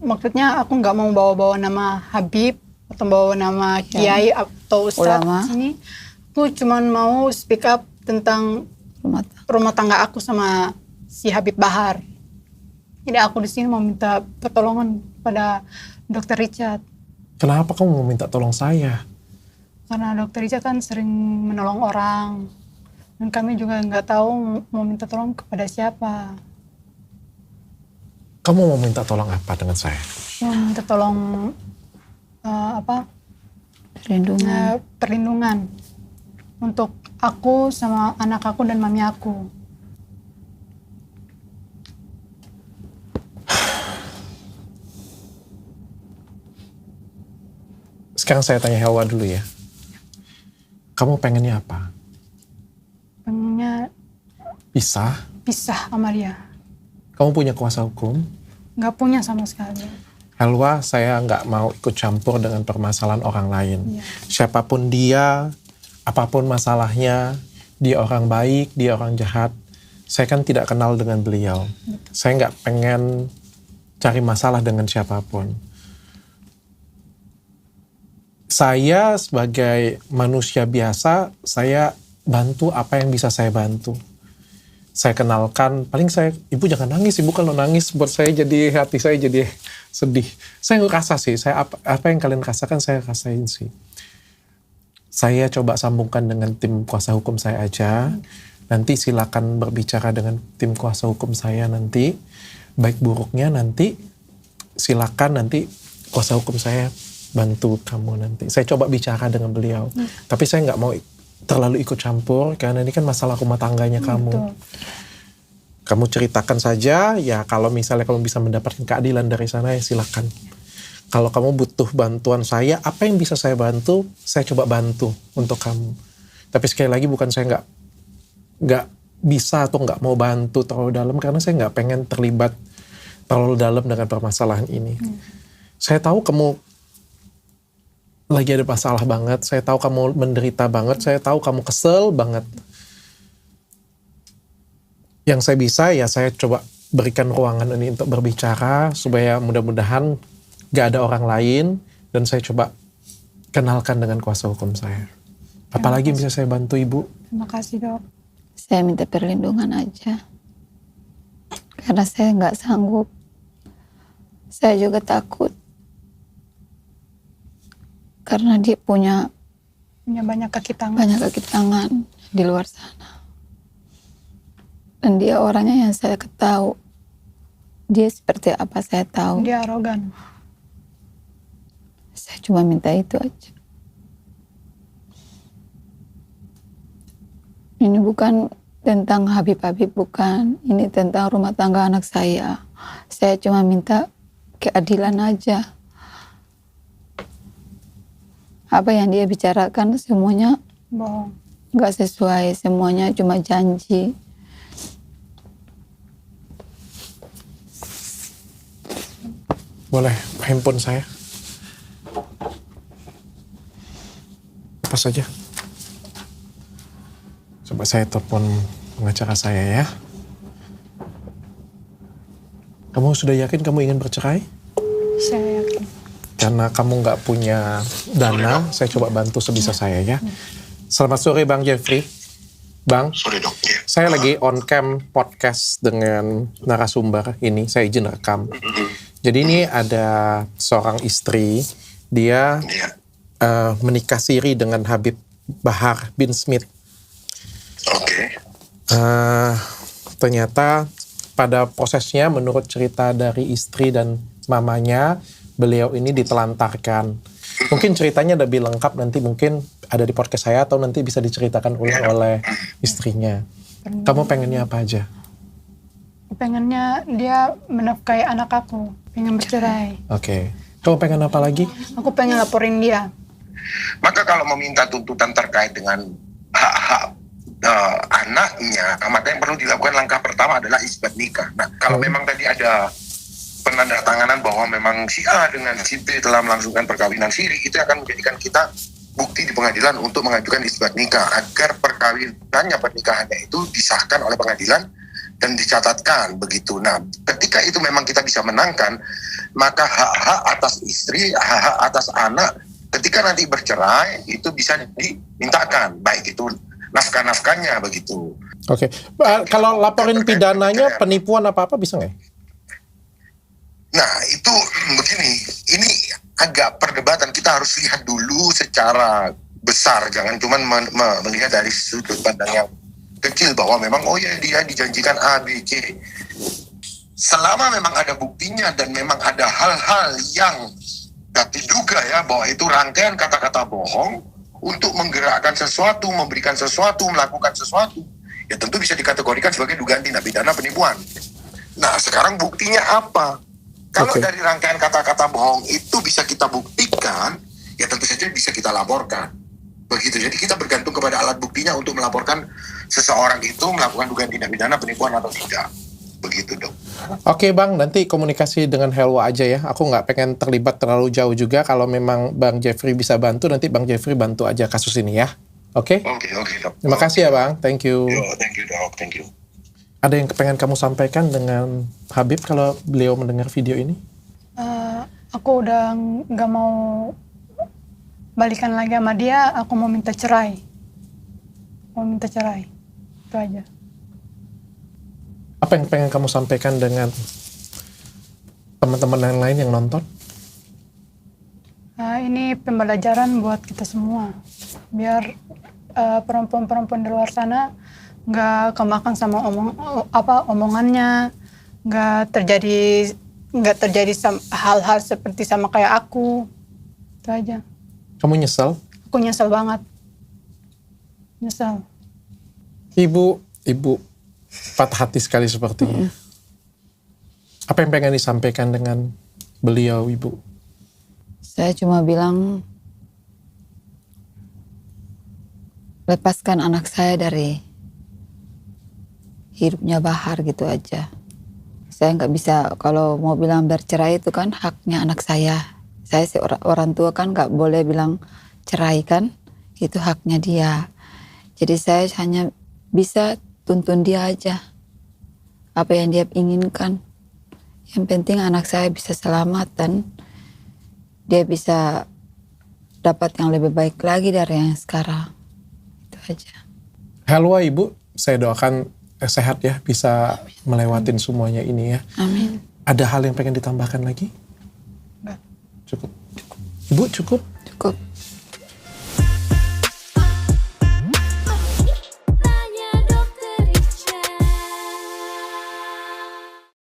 maksudnya aku nggak mau bawa-bawa nama Habib atau bawa nama Kiai atau Ustadz di sini. Aku cuma mau speak up tentang rumah tangga aku sama si Habib Bahar. Jadi aku di sini mau minta pertolongan pada Dr. Richard. Kenapa kamu mau minta tolong saya? Karena Dr. Richard kan sering menolong orang. Dan kami juga nggak tahu mau minta tolong kepada siapa. Kamu mau minta tolong apa dengan saya? Mau minta tolong perlindungan untuk aku sama anak aku dan mami aku. Sekarang saya tanya Helwa dulu ya. Kamu pengennya apa? Pengennya Pisah? sama dia. Kamu punya kuasa hukum? Nggak punya sama sekali. Helwa, saya nggak mau ikut campur dengan permasalahan orang lain. Iya. Siapapun dia, apapun masalahnya, dia orang baik, dia orang jahat. Saya kan tidak kenal dengan beliau. Saya nggak pengen cari masalah dengan siapapun. Saya sebagai manusia biasa, saya bantu apa yang bisa saya bantu. Saya kenalkan, paling saya, ibu jangan nangis, ibu kalau nangis buat saya jadi, hati saya jadi sedih. Saya ngerasa sih, apa yang kalian rasakan saya rasain sih. Saya coba sambungkan dengan tim kuasa hukum saya aja. Nanti silakan berbicara dengan tim kuasa hukum saya nanti. Baik buruknya nanti silakan nanti kuasa hukum saya bantu kamu nanti. Saya coba bicara dengan beliau. Tapi saya nggak mau terlalu ikut campur karena ini kan masalah rumah tangganya kamu. Betul. Kamu ceritakan saja, ya kalau misalnya kamu bisa mendapatkan keadilan dari sana ya silakan. Kalau kamu butuh bantuan saya, apa yang bisa saya bantu, saya coba bantu untuk kamu. Tapi sekali lagi bukan saya nggak bisa atau nggak mau bantu terlalu dalam karena saya nggak pengen terlibat terlalu dalam dengan permasalahan ini. Saya tahu kamu lagi ada masalah banget, saya tahu kamu menderita banget, saya tahu kamu kesel banget. Yang saya bisa ya saya coba berikan ruangan ini untuk berbicara supaya mudah-mudahan gak ada orang lain dan saya coba kenalkan dengan kuasa hukum saya. Apalagi bisa saya bantu ibu? Terima kasih dok. Saya minta perlindungan aja. Karena saya nggak sanggup. Saya juga takut. Karena dia punya Banyak kaki tangan. banyak kaki tangan di luar sana. Dan dia orangnya yang saya tahu. Dia seperti apa saya tahu. Dia arogan. Saya cuma minta itu aja. Ini bukan tentang Habib-Habib, bukan. Ini tentang rumah tangga anak saya. Saya cuma minta keadilan aja. Apa yang dia bicarakan semuanya Bohong. nggak sesuai, semuanya cuma janji. Boleh handphone saya? Apa saja? Coba saya telepon pengacara saya ya. Kamu sudah yakin kamu ingin bercerai? Saya yakin. Karena kamu nggak punya dana, saya coba bantu sebisa saya ya. Selamat sore Bang Jeffrey. Bang, Sorry dok. Ya. saya lagi on cam podcast dengan narasumber ini, saya izin rekam. Jadi ini ada seorang istri, dia Iya. menikah siri dengan Habib Bahar bin Smith. Oke. Ternyata pada prosesnya menurut cerita dari istri dan mamanya, beliau ini ditelantarkan. Mungkin ceritanya lebih lengkap nanti mungkin ada di podcast saya atau nanti bisa diceritakan oleh istrinya. Kamu pengennya apa aja? Pengennya dia menafkahi anak aku. Pengen bercerai. Oke. Kamu pengen apa lagi? Aku pengen laporin dia. Maka kalau meminta tuntutan terkait dengan hak-hak anaknya, maka yang perlu dilakukan langkah pertama adalah isbat nikah. Nah, kalau memang tadi ada penandatanganan bahwa memang si A dengan si B telah melangsungkan perkawinan siri, itu akan menjadikan kita bukti di pengadilan untuk mengajukan isbat nikah agar perkawinannya, pernikahannya itu disahkan oleh pengadilan dan dicatatkan begitu. Nah, ketika itu memang kita bisa menangkan, maka hak-hak atas istri, hak-hak atas anak, ketika nanti bercerai itu bisa dimintakan, baik itu nafkah-nafkahnya begitu. Oke. Kalau laporin pidananya penipuan apa-apa bisa nggak? Nah, itu begini, ini agak perdebatan. Kita harus lihat dulu secara besar, jangan cuma melihat dari sudut pandang yang kecil bahwa memang oh ya dia dijanjikan A, B, C. Selama memang ada buktinya dan memang ada hal-hal yang diduga ya bahwa itu rangkaian kata-kata bohong untuk menggerakkan sesuatu, memberikan sesuatu, melakukan sesuatu, ya tentu bisa dikategorikan sebagai dugaan tindak pidana penipuan. Nah, sekarang buktinya apa? Kalau dari rangkaian kata-kata bohong itu bisa kita buktikan, ya tentu saja bisa kita laporkan. Begitu. Jadi kita bergantung kepada alat buktinya untuk melaporkan seseorang itu melakukan dugaan tindak pidana penipuan atau tidak. Begitu dok. Oke Bang, nanti komunikasi dengan Helwa aja ya. Aku nggak pengen terlibat terlalu jauh juga. Kalau memang Bang Jeffrey bisa bantu, nanti Bang Jeffrey bantu aja kasus ini ya. Oke? Oke, Dok. Terima kasih ya Bang, thank you. Yo, thank you, Dok. Thank you. Ada yang pengen kamu sampaikan dengan Habib kalau beliau mendengar video ini? Aku udah nggak mau balikan lagi sama dia, aku mau minta cerai. Mau minta cerai. Itu aja. Apa yang pengen kamu sampaikan dengan teman-teman yang lain yang nonton? Ini pembelajaran buat kita semua. Biar perempuan-perempuan di luar sana nggak kemakan sama omongannya, nggak terjadi hal-hal seperti sama kayak aku. Itu aja. Kamu nyesel? Aku nyesel banget. Nyesel. Ibu patah hati sekali sepertinya. Apa yang pengen disampaikan dengan beliau, Ibu? Saya cuma bilang, lepaskan anak saya dari hidupnya Bahar gitu aja. Saya nggak bisa, kalau mau bilang bercerai itu kan haknya anak saya. Saya orang tua kan nggak boleh bilang cerai kan, itu haknya dia. Jadi saya hanya bisa tuntun dia aja, apa yang dia inginkan. Yang penting anak saya bisa selamat dan dia bisa dapat yang lebih baik lagi dari yang sekarang. Itu aja. Helwa Ibu, saya doakan sehat ya, bisa melewatin semuanya ini ya. Amin. Ada hal yang pengen ditambahkan lagi? Enggak. Cukup. Ibu cukup?